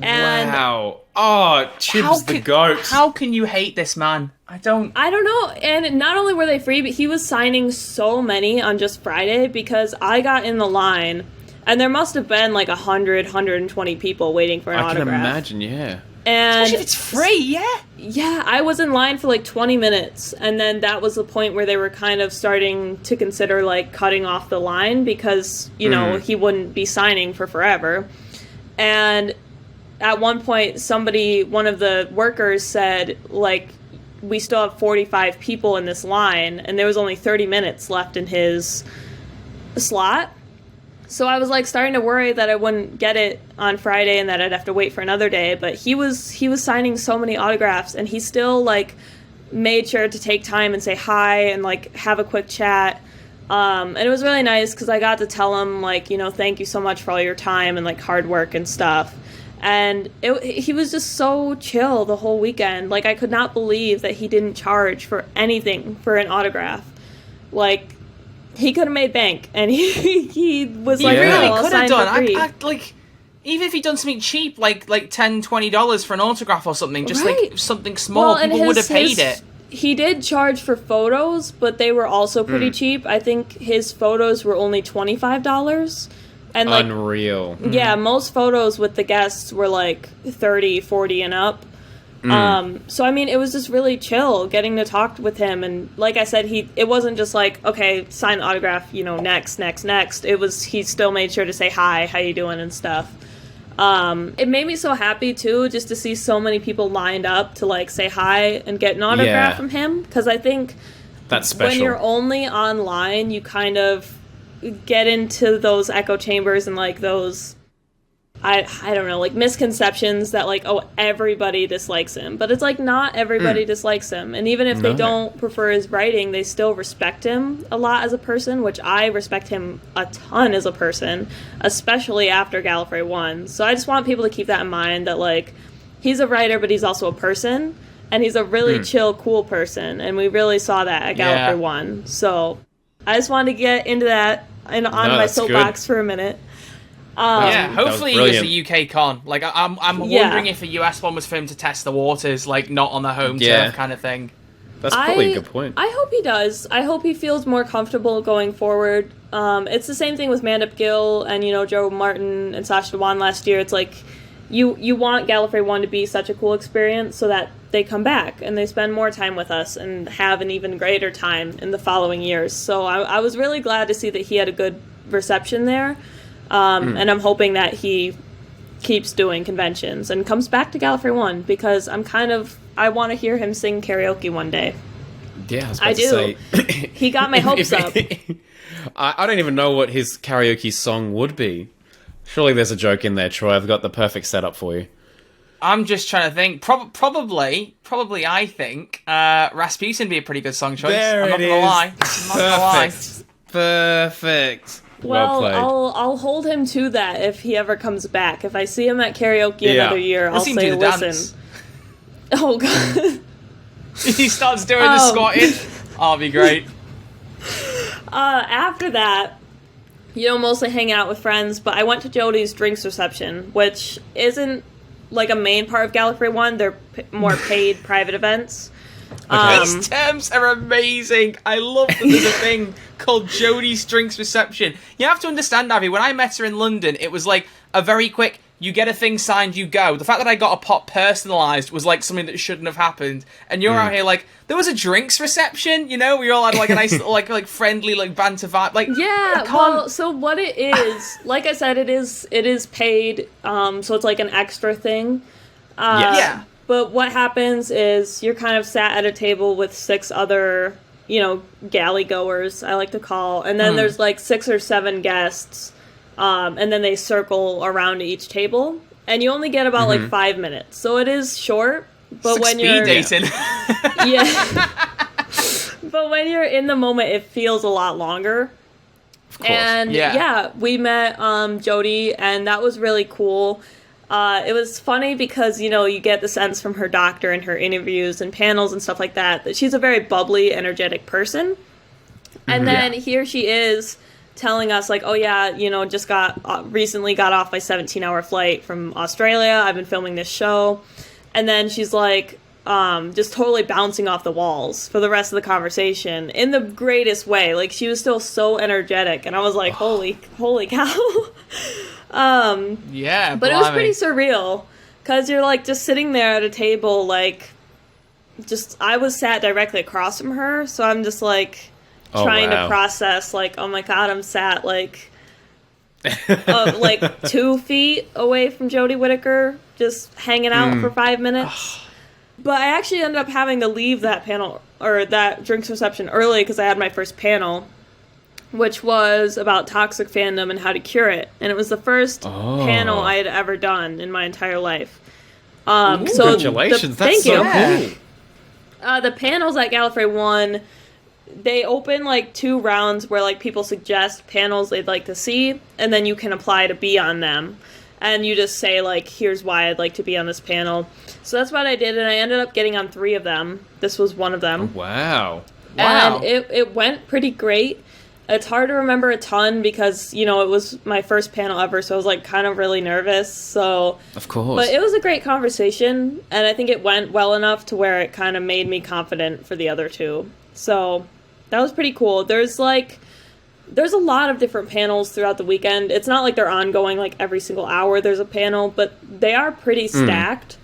[SPEAKER 3] And
[SPEAKER 1] wow. Oh, Chib's the goat.
[SPEAKER 2] How can you hate this man? I don't
[SPEAKER 3] know. And not only were they free, but he was signing so many on just Friday, because I got in the line, and there must have been like 120 people waiting for an autograph. I can
[SPEAKER 1] imagine, yeah.
[SPEAKER 3] And
[SPEAKER 2] especially if it's free, yeah.
[SPEAKER 3] Yeah, I was in line for like 20 minutes, and then that was the point where they were kind of starting to consider like cutting off the line, because, you know, he wouldn't be signing for forever. And at one point, one of the workers said, like, we still have 45 people in this line, and there was only 30 minutes left in his slot. So I was, like, starting to worry that I wouldn't get it on Friday and that I'd have to wait for another day. But he was signing so many autographs, and he still, like, made sure to take time and say hi and, like, have a quick chat. And it was really nice, because I got to tell him, like, you know, thank you so much for all your time and, like, hard work and stuff. And he was just so chill the whole weekend. Like, I could not believe that he didn't charge for anything for an autograph. Like, he could have made bank, and he was like,
[SPEAKER 2] really
[SPEAKER 3] oh,
[SPEAKER 2] could have done. Like, even if he'd done something cheap, like $10, $20 for an autograph or something, just like something small, people would have paid it.
[SPEAKER 3] He did charge for photos, but they were also pretty cheap. I think his photos were only $25. And like,
[SPEAKER 1] unreal.
[SPEAKER 3] Yeah, most photos with the guests were like 30, 40 and up. So I mean, it was just really chill getting to talk with him, and like I said, it wasn't just like, okay, sign the autograph, you know, next. It was, he still made sure to say hi, how you doing and stuff. It made me so happy too, just to see so many people lined up to like say hi and get an autograph from him, because I think
[SPEAKER 1] that's special.
[SPEAKER 3] When you're only online, you kind of get into those echo chambers and like those, I don't know, like misconceptions that like, oh, everybody dislikes him. But it's like, not everybody dislikes him. And even if they don't prefer his writing, they still respect him a lot as a person, which I respect him a ton as a person, especially after Gallifrey One. So I just want people to keep that in mind, that like, he's a writer, but he's also a person, and he's a really chill, cool person. And we really saw that at Gallifrey One. So I just wanted to get into that and on my soapbox for a minute.
[SPEAKER 2] Hopefully it's a UK con. Like, I'm wondering if a US one was for him to test the waters, like not on the home turf kind of thing.
[SPEAKER 1] That's probably a good point.
[SPEAKER 3] I hope he does. I hope he feels more comfortable going forward. It's the same thing with Mandip Gill and, you know, Joe Martin and Sacha Dhawan last year. It's like, you want Gallifrey One to be such a cool experience so that they come back and they spend more time with us and have an even greater time in the following years. So I was really glad to see that he had a good reception there. And I'm hoping that he keeps doing conventions and comes back to Gallifrey One, because I want to hear him sing karaoke one day.
[SPEAKER 1] Yeah, I was about to say.
[SPEAKER 3] He got my hopes up.
[SPEAKER 1] I don't even know what his karaoke song would be. Surely there's a joke in there, Troy. I've got the perfect setup for you.
[SPEAKER 2] I'm just trying to think. Probably, I think Rasputin would be a pretty good song choice.
[SPEAKER 1] There
[SPEAKER 2] I'm not
[SPEAKER 1] it
[SPEAKER 2] gonna
[SPEAKER 1] is.
[SPEAKER 2] lie. I'm not gonna lie.
[SPEAKER 1] Perfect.
[SPEAKER 3] Well,
[SPEAKER 1] played.
[SPEAKER 3] I'll hold him to that if he ever comes back. If I see him at karaoke another year, I'll
[SPEAKER 2] Listen
[SPEAKER 3] say,
[SPEAKER 2] to the
[SPEAKER 3] listen.
[SPEAKER 2] dance.
[SPEAKER 3] Oh, God.
[SPEAKER 2] He starts doing the squatting. Oh, it'll be great.
[SPEAKER 3] After that, mostly hanging out with friends, but I went to Jodie's drinks reception, which isn't, like, a main part of Gallifrey One. They're more paid private events.
[SPEAKER 2] These terms are amazing. I love that there's a thing called Jodie's Drinks Reception. You have to understand, Ivy, when I met her in London, it was like a very quick, you get a thing signed, you go. The fact that I got a pot personalised was like something that shouldn't have happened. And you're out here like, there was a drinks reception, we all had like a nice little like friendly like banter vibe. Like,
[SPEAKER 3] yeah, well, so what it is, like I said, it is paid, so it's like an extra thing.
[SPEAKER 2] Yeah.
[SPEAKER 3] But what happens is you're kind of sat at a table with 6 other, galley goers, I like to call, and then there's like 6 or 7 guests, and then they circle around each table, and you only get about like 5 minutes, so it is short. But
[SPEAKER 2] it's like
[SPEAKER 3] when you're
[SPEAKER 2] dating,
[SPEAKER 3] yeah, but when you're in the moment, it feels a lot longer.
[SPEAKER 1] Of course.
[SPEAKER 3] And yeah, we met Jodie, and that was really cool. It was funny because, you get the sense from her doctor and her interviews and panels and stuff like that she's a very bubbly, energetic person. And then here she is telling us, like, oh yeah, just recently got off my 17-hour flight from Australia. I've been filming this show. And then she's like, just totally bouncing off the walls for the rest of the conversation in the greatest way. Like, she was still so energetic. And I was like, holy cow.
[SPEAKER 2] yeah,
[SPEAKER 3] but it was pretty surreal because you're like just sitting there at a table, like, I was sat directly across from her, so I'm just like trying to process, like, oh my God, I'm sat like 2 feet away from Jodie Whittaker, just hanging out for 5 minutes. But I actually ended up having to leave that panel or that drinks reception early because I had my first panel, which was about toxic fandom and how to cure it. And it was the first panel I had ever done in my entire life. So
[SPEAKER 1] congratulations, that's so cool.
[SPEAKER 3] The panels at Gallifrey One, they open like 2 rounds where like people suggest panels they'd like to see, and then you can apply to be on them. And you just say, like, here's why I'd like to be on this panel. So that's what I did, and I ended up getting on 3 of them. This was one of them.
[SPEAKER 1] Oh, wow.
[SPEAKER 3] And it went pretty great. It's hard to remember a ton because, it was my first panel ever, so I was, like, kind of really nervous. So,
[SPEAKER 1] of course.
[SPEAKER 3] But it was a great conversation, and I think it went well enough to where it kind of made me confident for the other 2. So that was pretty cool. There's a lot of different panels throughout the weekend. It's not like they're ongoing, like, every single hour there's a panel, but they are pretty stacked.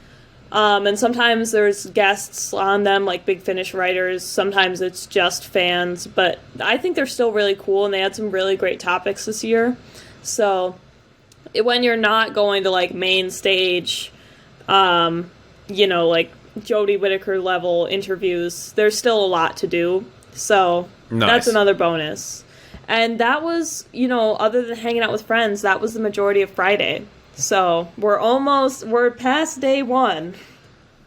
[SPEAKER 3] And sometimes there's guests on them, like Big Finish writers. Sometimes it's just fans. But I think they're still really cool, and they had some really great topics this year. So when you're not going to, like, main stage, like Jodie Whittaker level interviews, there's still a lot to do. So that's another bonus. And that was, other than hanging out with friends, that was the majority of Friday. So we're past day 1.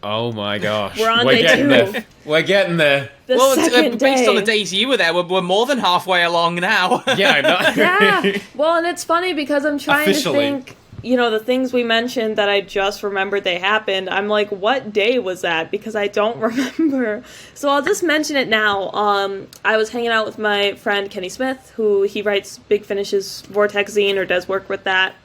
[SPEAKER 1] Oh my gosh.
[SPEAKER 3] We're on day 2.
[SPEAKER 1] We're getting there.
[SPEAKER 2] Based on the days you were there, we're more than halfway along now.
[SPEAKER 1] Yeah, I know.
[SPEAKER 3] Yeah. Well, and it's funny because I'm trying to think, the things we mentioned that I just remembered they happened. I'm like, what day was that? Because I don't remember. So I'll just mention it now. I was hanging out with my friend Kenny Smith, who he writes Big Finish's Vortex zine or does work with that.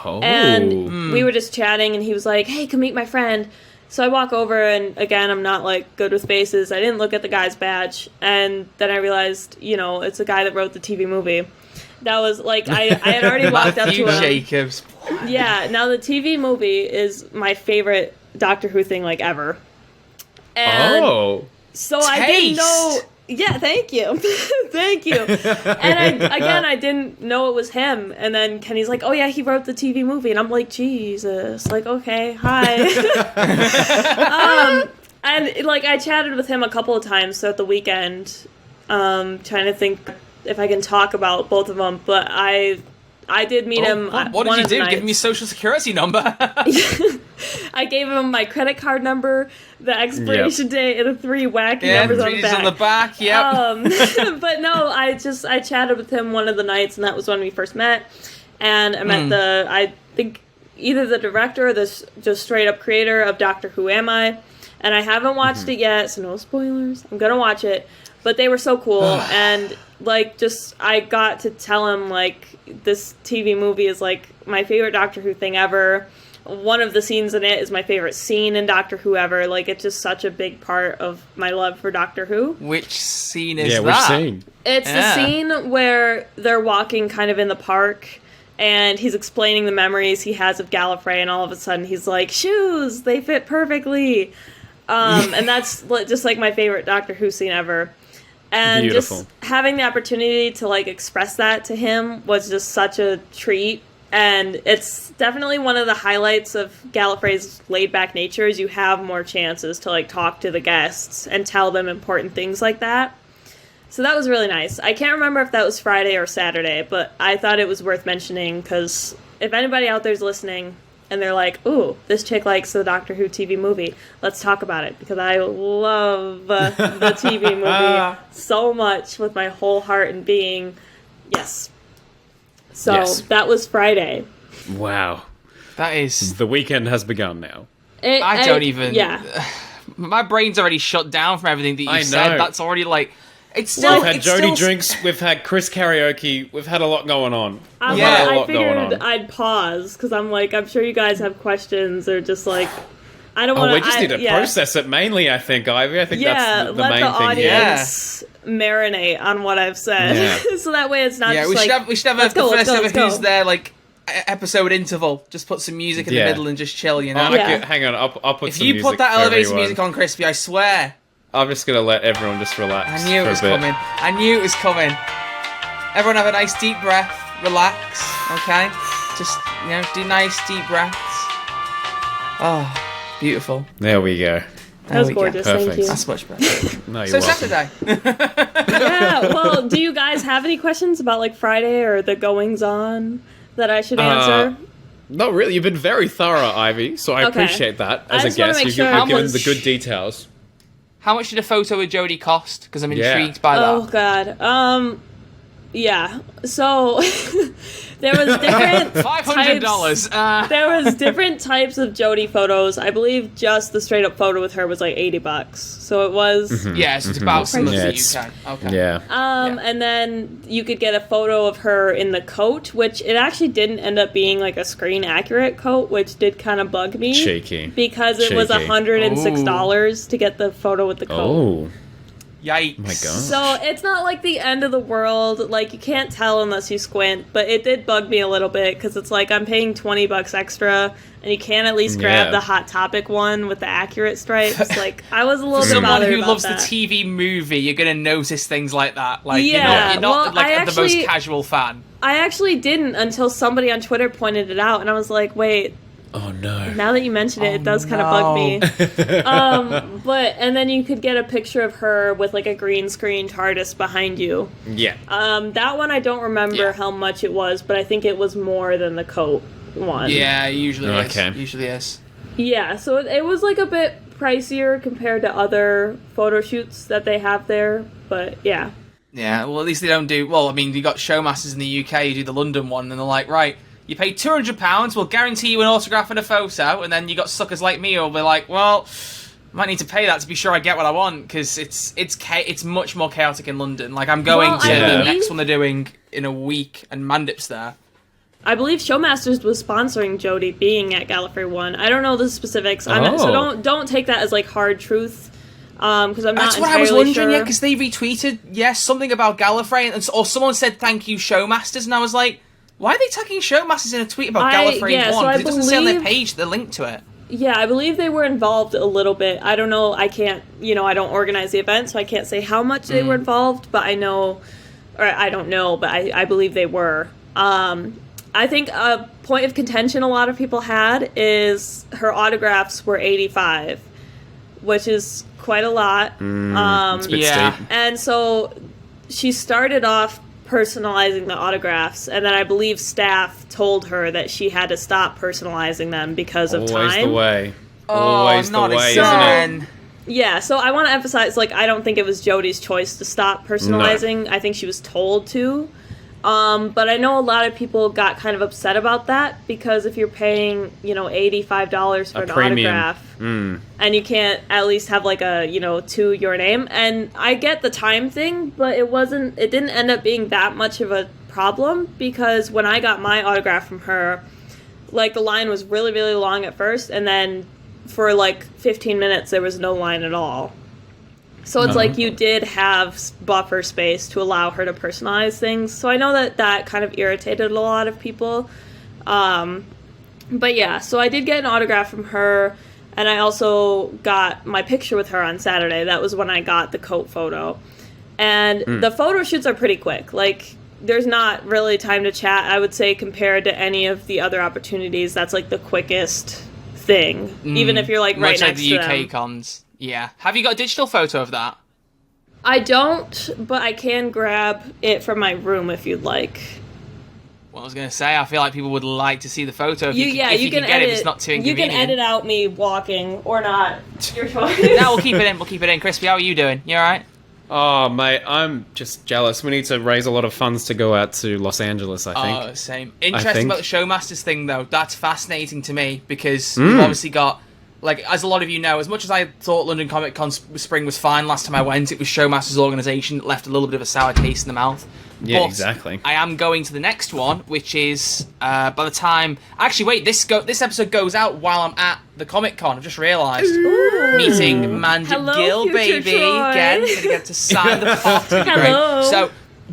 [SPEAKER 1] Oh.
[SPEAKER 3] And we were just chatting, and he was like, hey, come meet my friend. So I walk over, and again, I'm not, like, good with faces. I didn't look at the guy's badge, and then I realized, it's a guy that wrote the TV movie. That was, like, I had already walked up to him.
[SPEAKER 2] Jacobs.
[SPEAKER 3] Yeah, now the TV movie is my favorite Doctor Who thing, like, ever. And so I didn't know... Yeah, thank you. Thank you. And I didn't know it was him. And then Kenny's like, oh yeah, he wrote the TV movie. And I'm like, Jesus. Like, okay, hi. And, like, I chatted with him a couple of times throughout the weekend, trying to think if I can talk about both of them. But I I did meet him.
[SPEAKER 2] What did you do? Give him your social security number.
[SPEAKER 3] I gave him my credit card number, the expiration date, and the 3 wacky numbers on the back.
[SPEAKER 2] Yep.
[SPEAKER 3] But no, I chatted with him one of the nights, and that was when we first met. And I met I think either the director or the just straight up creator of Doctor Who Am I. And I haven't watched it yet, so no spoilers. I'm gonna watch it. But they were so cool, and, like, I got to tell him, like, this TV movie is, like, my favorite Doctor Who thing ever. One of the scenes in it is my favorite scene in Doctor Who ever. Like, it's just such a big part of my love for Doctor Who.
[SPEAKER 2] Which scene is that?
[SPEAKER 1] Which scene?
[SPEAKER 3] It's the scene where they're walking kind of in the park, and he's explaining the memories he has of Gallifrey, and all of a sudden he's like, shoes, they fit perfectly. And that's just, like, my favorite Doctor Who scene ever. And
[SPEAKER 1] Beautiful.
[SPEAKER 3] Just having the opportunity to, like, express that to him was just such a treat. And it's definitely one of the highlights of Gallifrey's laid-back nature is you have more chances to, like, talk to the guests and tell them important things like that. So that was really nice. I can't remember if that was Friday or Saturday, but I thought it was worth mentioning because if anybody out there's listening and they're like, ooh, this chick likes the Doctor Who TV movie, let's talk about it, because I love the TV movie so much with my whole heart and being. Yes. So that was Friday.
[SPEAKER 1] Wow.
[SPEAKER 2] That is...
[SPEAKER 1] The weekend has begun now.
[SPEAKER 2] I don't even...
[SPEAKER 3] Yeah.
[SPEAKER 2] My brain's already shut down from everything that you said. That's already, like... It's still...
[SPEAKER 1] We've had Jodie drinks, we've had Chris karaoke, we've had a lot going on.
[SPEAKER 3] I figured I'd pause, because I'm like, I'm sure you guys have questions, or just like, I don't want to...
[SPEAKER 1] we just need to process it mainly, I think, Ivy. I think that's the main thing.
[SPEAKER 3] Let the audience marinate on what I've said. So that way it's not just
[SPEAKER 2] we should have the first ever Who's There, like, episode interval. Just put some music in the middle and just chill, you know?
[SPEAKER 1] Hang on, I'll put some music.
[SPEAKER 2] If you put that elevator music on, Crispy, I swear...
[SPEAKER 1] I'm just going to let everyone just relax.
[SPEAKER 2] I knew it was coming. I knew it was coming. Everyone have a nice deep breath. Relax. Okay? Just, do nice deep breaths. Oh, beautiful.
[SPEAKER 1] There we go.
[SPEAKER 3] That was gorgeous. Thank you.
[SPEAKER 2] That's much better.
[SPEAKER 1] No, you're welcome.
[SPEAKER 2] Saturday.
[SPEAKER 3] Well, do you guys have any questions about, like, Friday or the goings-on that I should answer?
[SPEAKER 1] Not really. You've been very thorough, Ivy, so I appreciate that. As a guest, you've given the good details.
[SPEAKER 2] How much did a photo with Jodie cost? Because I'm intrigued by that.
[SPEAKER 3] Oh, God. Yeah. So, there was different
[SPEAKER 2] $500.
[SPEAKER 3] There was different types of Jodie photos. I believe just the straight-up photo with her was like $80. So it was...
[SPEAKER 2] Yes, it's about some of the UK. Okay.
[SPEAKER 1] Yeah.
[SPEAKER 3] And then you could get a photo of her in the coat, which it actually didn't end up being like a screen-accurate coat, which did kind of bug me.
[SPEAKER 1] Cheeky.
[SPEAKER 3] Because it was $106 to get the photo with the coat.
[SPEAKER 1] Oh.
[SPEAKER 2] Yikes.
[SPEAKER 1] Oh my God.
[SPEAKER 3] So it's not like the end of the world. Like, you can't tell unless you squint, but it did bug me a little bit because it's like I'm paying $20 extra and you can at least grab the Hot Topic one with the accurate stripes. Like, I was a little bit bothered
[SPEAKER 2] who
[SPEAKER 3] about
[SPEAKER 2] loves
[SPEAKER 3] that.
[SPEAKER 2] the TV movie, you're going to notice things like that. Like, you're not the most casual fan.
[SPEAKER 3] I actually didn't until somebody on Twitter pointed it out, and I was like, wait.
[SPEAKER 1] Oh no.
[SPEAKER 3] Now that you mention it, it does kind of bug me. And then you could get a picture of her with like a green screen TARDIS behind you.
[SPEAKER 1] Yeah.
[SPEAKER 3] That one I don't remember how much it was, but I think it was more than the coat one.
[SPEAKER 2] Yeah, it usually is. Usually is.
[SPEAKER 3] Yeah, so it was like a bit pricier compared to other photo shoots that they have there, but yeah.
[SPEAKER 2] Yeah, well at least they don't do, well, I mean, you got Showmasters in the UK, you do the London one, and they're like, right, you pay £200, we'll guarantee you an autograph and a photo, and then you got suckers like me who'll be like, well, I might need to pay that to be sure I get what I want, because it's much more chaotic in London. Like, I'm going to the next one they're doing in a week, and Mandip's there.
[SPEAKER 3] I believe Showmasters was sponsoring Jodie being at Gallifrey One. I don't know the specifics, so don't take that as, like, hard truth, because I'm not entirely sure.
[SPEAKER 2] That's what I was wondering, because they retweeted, something about Gallifrey, or someone said thank you Showmasters, and I was like, why are they tagging Showmasters in a tweet about Gallifrey One? Because it doesn't say on their page the link to it.
[SPEAKER 3] Yeah, I believe they were involved a little bit. I don't know. I can't, I don't organize the event, so I can't say how much they were involved, but I know, or I don't know, but I believe they were. I think a point of contention a lot of people had is her autographs were $85, which is quite a lot.
[SPEAKER 1] It's a bit steep.
[SPEAKER 3] And so she started off personalizing the autographs, and then I believe staff told her that she had to stop personalizing them because of
[SPEAKER 1] Always
[SPEAKER 3] time.
[SPEAKER 1] the way. Always the
[SPEAKER 2] not
[SPEAKER 1] way,
[SPEAKER 2] again.
[SPEAKER 1] isn't it?
[SPEAKER 3] Yeah, so I want to emphasize, like, I don't think it was Jodie's choice to stop personalizing. I think she was told to. But I know a lot of people got kind of upset about that, because if you're paying, $85 for an
[SPEAKER 1] premium.
[SPEAKER 3] autograph, and you can't at least have, like, to your name, and I get the time thing, but it didn't end up being that much of a problem, because when I got my autograph from her, like, the line was really, really long at first, and then for, like, 15 minutes, there was no line at all. So it's like you did have buffer space to allow her to personalize things. So I know that kind of irritated a lot of people. But yeah, so I did get an autograph from her, and I also got my picture with her on Saturday. That was when I got the coat photo. And the photo shoots are pretty quick. Like, there's not really time to chat, I would say, compared to any of the other opportunities. That's, like, the quickest thing, even if you're, like, right
[SPEAKER 2] much
[SPEAKER 3] next
[SPEAKER 2] like
[SPEAKER 3] to
[SPEAKER 2] the UK
[SPEAKER 3] them.
[SPEAKER 2] cons. Yeah. Have you got a digital photo of that?
[SPEAKER 3] I don't, but I can grab it from my room if you'd like.
[SPEAKER 2] Well, I was going to say, I feel like people would like to see the photo if you can
[SPEAKER 3] can
[SPEAKER 2] get
[SPEAKER 3] edit,
[SPEAKER 2] it. It's not too
[SPEAKER 3] you
[SPEAKER 2] inconvenient.
[SPEAKER 3] can edit out me walking or not. Your choice.
[SPEAKER 2] No, we'll keep it in. We'll keep it in. Crispy, how are you doing? You all right?
[SPEAKER 1] Oh, mate, I'm just jealous. We need to raise a lot of funds to go out to Los Angeles, I think.
[SPEAKER 2] Oh, same. Interesting about the Showmasters thing, though. That's fascinating to me, because
[SPEAKER 1] Mm.
[SPEAKER 2] you've obviously got, like, as a lot of you know, as much as I thought London Comic Con Spring was fine last time I went, it was Showmasters' organisation that left a little bit of a sour taste in the mouth.
[SPEAKER 1] Yeah,
[SPEAKER 2] But
[SPEAKER 1] exactly.
[SPEAKER 2] I am going to the next one, which is, by the time... Actually, wait, this episode goes out while I'm at the Comic Con. I've just realised. Meeting Mandy
[SPEAKER 3] Hello,
[SPEAKER 2] Gill,
[SPEAKER 3] future
[SPEAKER 2] baby.
[SPEAKER 3] Troy.
[SPEAKER 2] Again, gonna get to sign the pot. It's gonna be
[SPEAKER 3] Hello.
[SPEAKER 2] great. So,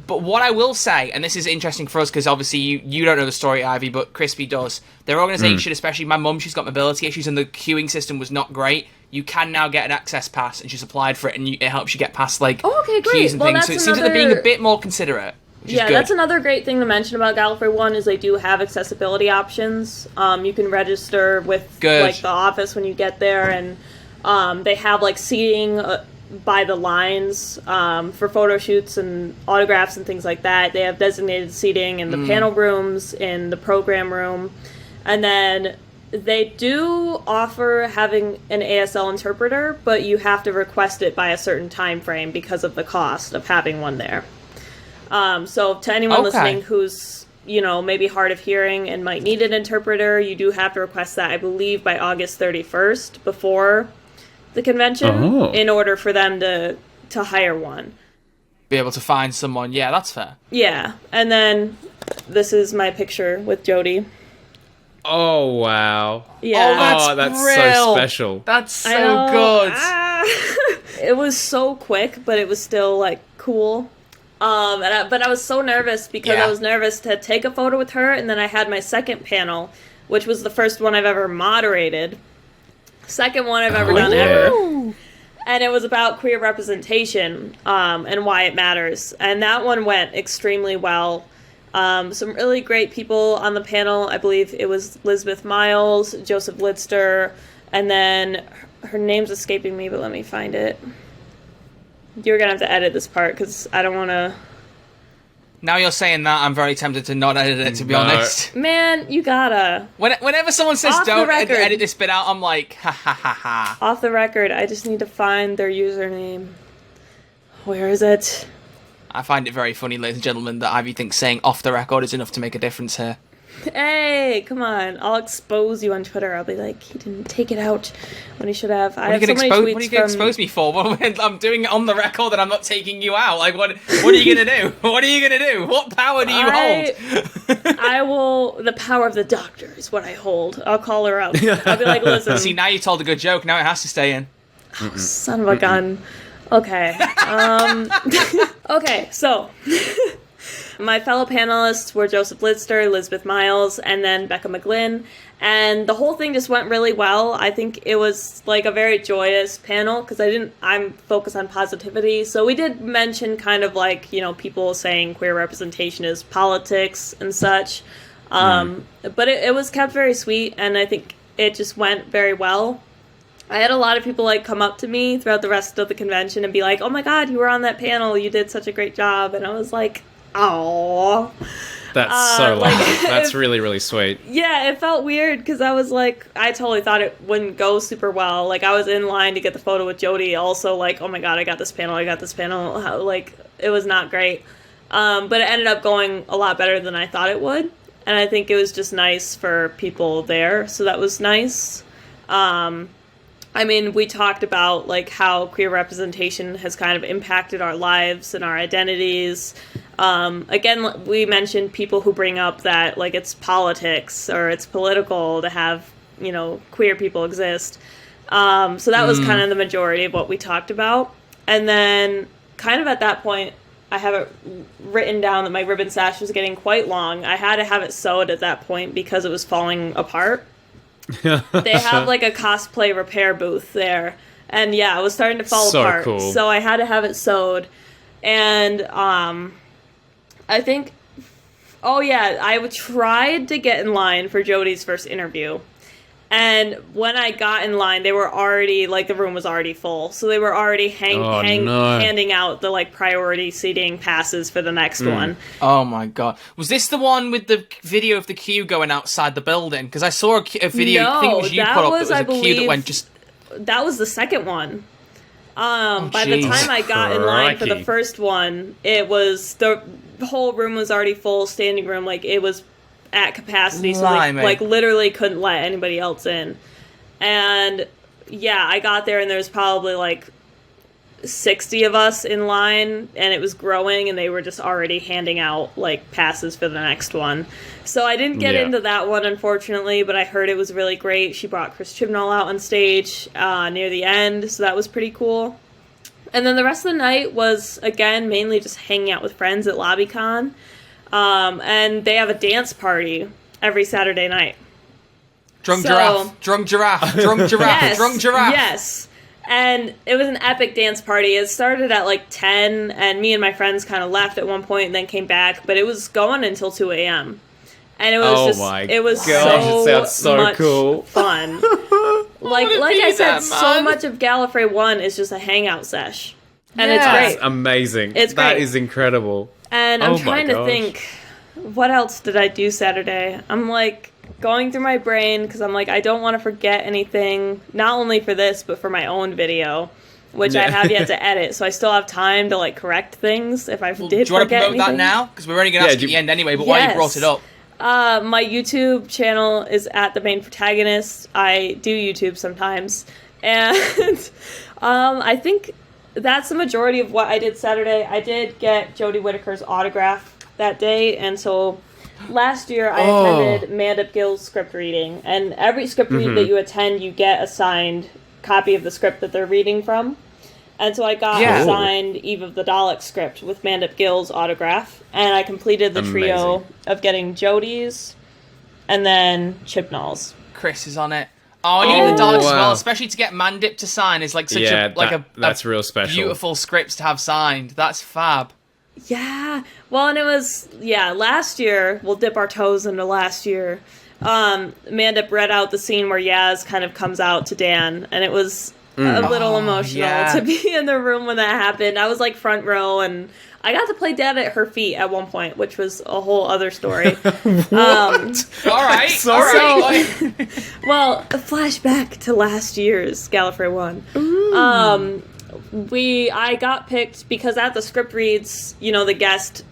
[SPEAKER 2] but what I will say, and this is interesting for us, because obviously you don't know the story, Ivy, but Crispy does. Their organisation, especially my mum, she's got mobility issues, and the queuing system was not great. You can now get an access pass, and she's applied for it, and it helps you get past, like,
[SPEAKER 3] Oh, okay, great.
[SPEAKER 2] queues and
[SPEAKER 3] Well,
[SPEAKER 2] things.
[SPEAKER 3] that's
[SPEAKER 2] So it seems like they're being
[SPEAKER 3] another-
[SPEAKER 2] a bit more considerate, which is
[SPEAKER 3] Yeah,
[SPEAKER 2] good.
[SPEAKER 3] that's another great thing to mention about Gallifrey One is they do have accessibility options. You can register with
[SPEAKER 2] Good.
[SPEAKER 3] like the office when you get there, and they have like seating by the lines for photo shoots and autographs and things like that. They have designated seating in the panel rooms, in the program room, and then they do offer having an ASL interpreter, but you have to request it by a certain time frame because of the cost of having one there. So to anyone
[SPEAKER 2] Okay.
[SPEAKER 3] listening who's, maybe hard of hearing and might need an interpreter, you do have to request that, I believe, by August 31st before the convention in order for them to hire one.
[SPEAKER 2] Be able to find someone. Yeah, that's fair.
[SPEAKER 3] Yeah. And then this is my picture with Jodie.
[SPEAKER 1] Oh, wow.
[SPEAKER 3] Yeah.
[SPEAKER 2] Oh,
[SPEAKER 1] That's so
[SPEAKER 2] real.
[SPEAKER 1] special.
[SPEAKER 2] That's
[SPEAKER 3] I
[SPEAKER 2] so
[SPEAKER 3] know.
[SPEAKER 2] good.
[SPEAKER 3] Ah. It was so quick, but it was still like cool. But I was so nervous because
[SPEAKER 2] Yeah.
[SPEAKER 3] I was nervous to take a photo with her, and then I had my second panel, which was the first one I've ever moderated. Second one I've ever done
[SPEAKER 1] yeah.
[SPEAKER 3] ever. And it was about queer representation and why it matters. And that one went extremely well. Some really great people on the panel. I believe it was Elizabeth Miles, Joseph Lidster, and then her name's escaping me, but let me find it. You're going to have to edit this part because I don't want to...
[SPEAKER 2] Now you're saying that, I'm very tempted to not edit it, to be
[SPEAKER 1] No.
[SPEAKER 2] honest.
[SPEAKER 3] Man, you gotta.
[SPEAKER 2] Whenever someone says
[SPEAKER 3] Off the
[SPEAKER 2] don't
[SPEAKER 3] record.
[SPEAKER 2] edit this bit out, I'm like, ha ha ha ha.
[SPEAKER 3] Off the record, I just need to find their username. Where is it?
[SPEAKER 2] I find it very funny, ladies and gentlemen, that Ivy thinks saying off the record is enough to make a difference here.
[SPEAKER 3] Hey, come on. I'll expose you on Twitter. I'll be like, he didn't take it out when he should have. I
[SPEAKER 2] What are
[SPEAKER 3] have
[SPEAKER 2] you
[SPEAKER 3] so
[SPEAKER 2] gonna
[SPEAKER 3] many tweets
[SPEAKER 2] what are you gonna
[SPEAKER 3] from...
[SPEAKER 2] expose me for? I'm doing it on the record and I'm not taking you out. Like, what are you gonna do? What are you gonna do? What power do you hold?
[SPEAKER 3] I will... The power of the doctor is what I hold. I'll call her out. I'll be like, listen,
[SPEAKER 2] See, now you told a good joke. Now it has to stay in.
[SPEAKER 3] son of a gun. Okay. Okay, so... My fellow panelists were Joseph Lidster, Elizabeth Miles, and then Becca McGlynn. And the whole thing just went really well. I think it was like a very joyous panel because I'm focused on positivity. So we did mention kind of like, people saying queer representation is politics and such. But it was kept very sweet, and I think it just went very well. I had a lot of people like come up to me throughout the rest of the convention and be like, oh my God, you were on that panel. You did such a great job. And I was like, Aww.
[SPEAKER 1] That's so
[SPEAKER 3] like,
[SPEAKER 1] lovely. That's really, really sweet.
[SPEAKER 3] Yeah, it felt weird because I was like, I totally thought it wouldn't go super well. Like, I was in line to get the photo with Jodie, also like, oh my god, I got this panel. Like, it was not great. But it ended up going a lot better than I thought it would. And I think it was just nice for people there, so that was nice. I mean, we talked about, like, how queer representation has kind of impacted our lives and our identities. Again, we mentioned people who bring up that, like, it's politics or it's political to have, you know, queer people exist. So that was kind of the majority of what we talked about. And then, kind of at that point, I have it written down that my ribbon sash was getting quite long. I had to have it sewed at that point because it was falling apart. They have like a cosplay repair booth there, and yeah, it was starting to fall apart.
[SPEAKER 1] Cool.
[SPEAKER 3] So I had to have it sewed, and I think, oh yeah, I tried to get in line for Jodie's first interview, and when I got in line, they were already like the room was already full, so they were already handing out the like priority seating passes for the next one.
[SPEAKER 2] Oh my god, was this the one with the video of the queue going outside the building? Because I saw a video.
[SPEAKER 3] No,
[SPEAKER 2] I think it was you
[SPEAKER 3] that
[SPEAKER 2] put up.
[SPEAKER 3] was,
[SPEAKER 2] That was
[SPEAKER 3] I
[SPEAKER 2] a queue
[SPEAKER 3] believe,
[SPEAKER 2] that went just.
[SPEAKER 3] That was the second one. By the
[SPEAKER 2] jeez.
[SPEAKER 3] time I got in line for the
[SPEAKER 1] Crikey.
[SPEAKER 3] first one, it was the whole room was already full, standing room, like it was at capacity, so
[SPEAKER 2] Blimey.
[SPEAKER 3] like literally couldn't let anybody else in. And yeah, I got there and there was probably like 60 of us in line, and it was growing, and they were just already handing out like passes for the next one. So I didn't get into that one, unfortunately, but I heard it was really great. She brought Chris Chibnall out on stage near the end, so that was pretty cool. And then the rest of the night was, again, mainly just hanging out with friends at LobbyCon. And they have a dance party every Saturday night.
[SPEAKER 2] Drunk giraffe.
[SPEAKER 3] Yes,
[SPEAKER 2] drunk giraffe.
[SPEAKER 3] Yes. And it was an epic dance party. It started at like 10, and me and my friends kind of left at one point and then came back, but it was going until 2 a.m. And it was it sounds so much
[SPEAKER 1] cool.
[SPEAKER 3] fun. like I said, so much of Gallifrey One is just a hangout sesh. And it's
[SPEAKER 1] That's
[SPEAKER 3] great.
[SPEAKER 1] amazing.
[SPEAKER 3] It's
[SPEAKER 1] That
[SPEAKER 3] great.
[SPEAKER 1] is incredible.
[SPEAKER 3] And I'm
[SPEAKER 1] Oh my
[SPEAKER 3] trying to
[SPEAKER 1] gosh.
[SPEAKER 3] think, what else did I do Saturday? I'm like going through my brain because I'm like, I don't want to forget anything, not only for this, but for my own video, which I have yet to edit. So I still have time to like correct things if I did forget anything.
[SPEAKER 2] Do you want to promote that now? Because we're only going to ask at the end anyway, but why you brought it up?
[SPEAKER 3] My YouTube channel is at The Main Protagonist. I do YouTube sometimes. And I think that's the majority of what I did Saturday. I did get Jodie Whittaker's autograph that day, and so last year I attended Mandip Gill's script reading, and every script read that you attend, you get a signed copy of the script that they're reading from. And so I got a signed Eve of the Daleks script with Mandip Gill's autograph, and I completed the trio of getting Jodie's and then Chibnall's.
[SPEAKER 2] Chris is on it. Oh, and even the Daleks as well, especially to get Mandip to sign is like such
[SPEAKER 1] that's real special.
[SPEAKER 2] Beautiful scripts to have signed. That's fab.
[SPEAKER 3] Yeah. Well, and it was, last year, we'll dip our toes into last year. Mandip read out the scene where Yaz kind of comes out to Dan, and it was a little emotional to be in the room when that happened. I was like front row, and I got to play dead at her feet at one point, which was a whole other story.
[SPEAKER 2] All right.
[SPEAKER 3] Well, a flashback to last year's Gallifrey One. I got picked because at the script reads, the guest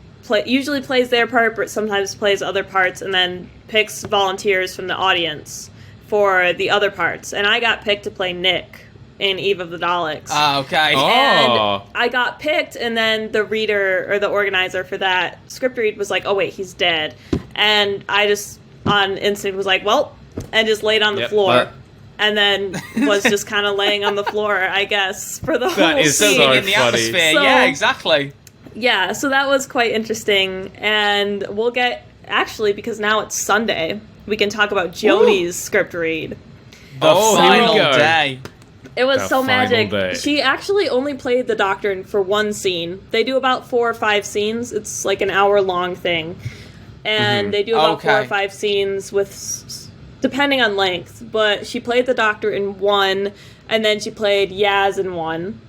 [SPEAKER 3] usually plays their part, but sometimes plays other parts, and then picks volunteers from the audience for the other parts. And I got picked to play Nick in Eve of the Daleks.
[SPEAKER 2] Okay.
[SPEAKER 3] And I got picked, and then the reader or the organizer for that script read was like, oh wait, he's dead. And I just on instinct was like, well, and just laid on the floor. And then was just kind of laying on the floor, I guess, for the whole
[SPEAKER 1] is
[SPEAKER 3] scene.
[SPEAKER 1] so
[SPEAKER 2] in the
[SPEAKER 1] funny.
[SPEAKER 2] atmosphere.
[SPEAKER 3] So-
[SPEAKER 2] Yeah, exactly.
[SPEAKER 3] Yeah, so that was quite interesting. And we'll get, actually, because now it's Sunday, we can talk about Jodie's script read.
[SPEAKER 2] The final
[SPEAKER 1] go.
[SPEAKER 2] day.
[SPEAKER 3] It was
[SPEAKER 1] The
[SPEAKER 3] so
[SPEAKER 1] final
[SPEAKER 3] magic.
[SPEAKER 1] day.
[SPEAKER 3] She actually only played the Doctor for one scene. They do about 4 or 5 scenes. It's like an hour-long thing. And they do about 4 or 5 scenes with, depending on length. But she played the Doctor in one, and then she played Yaz in one.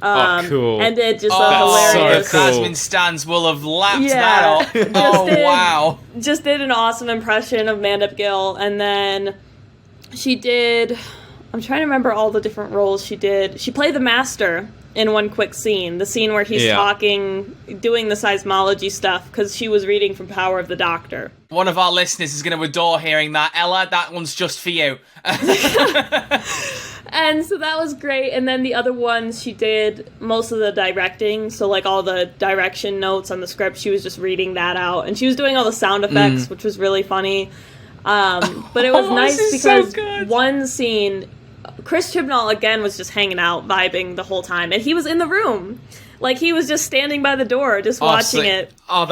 [SPEAKER 1] Cool.
[SPEAKER 3] And did just
[SPEAKER 2] Oh,
[SPEAKER 3] a hilarious.
[SPEAKER 1] so cool.
[SPEAKER 2] Jasmine Stans will have lapped
[SPEAKER 3] Yeah.
[SPEAKER 2] that up. Oh, wow.
[SPEAKER 3] Just did an awesome impression of Mandip Gill, and then she did. I'm trying to remember all the different roles she did. She played the Master in one quick scene, the scene where he's talking, doing the seismology stuff, because she was reading from Power of the Doctor.
[SPEAKER 2] One of our listeners is going to adore hearing that. Ella, that one's just for you.
[SPEAKER 3] And so that was great. And then the other ones, she did most of the directing. So, like, all the direction notes on the script, she was just reading that out. And she was doing all the sound effects, which was really funny. But it was nice because one scene, Chris Chibnall, again, was just hanging out, vibing the whole time. And he was in the room. Like, he was just standing by the door, just watching it.
[SPEAKER 1] Oh,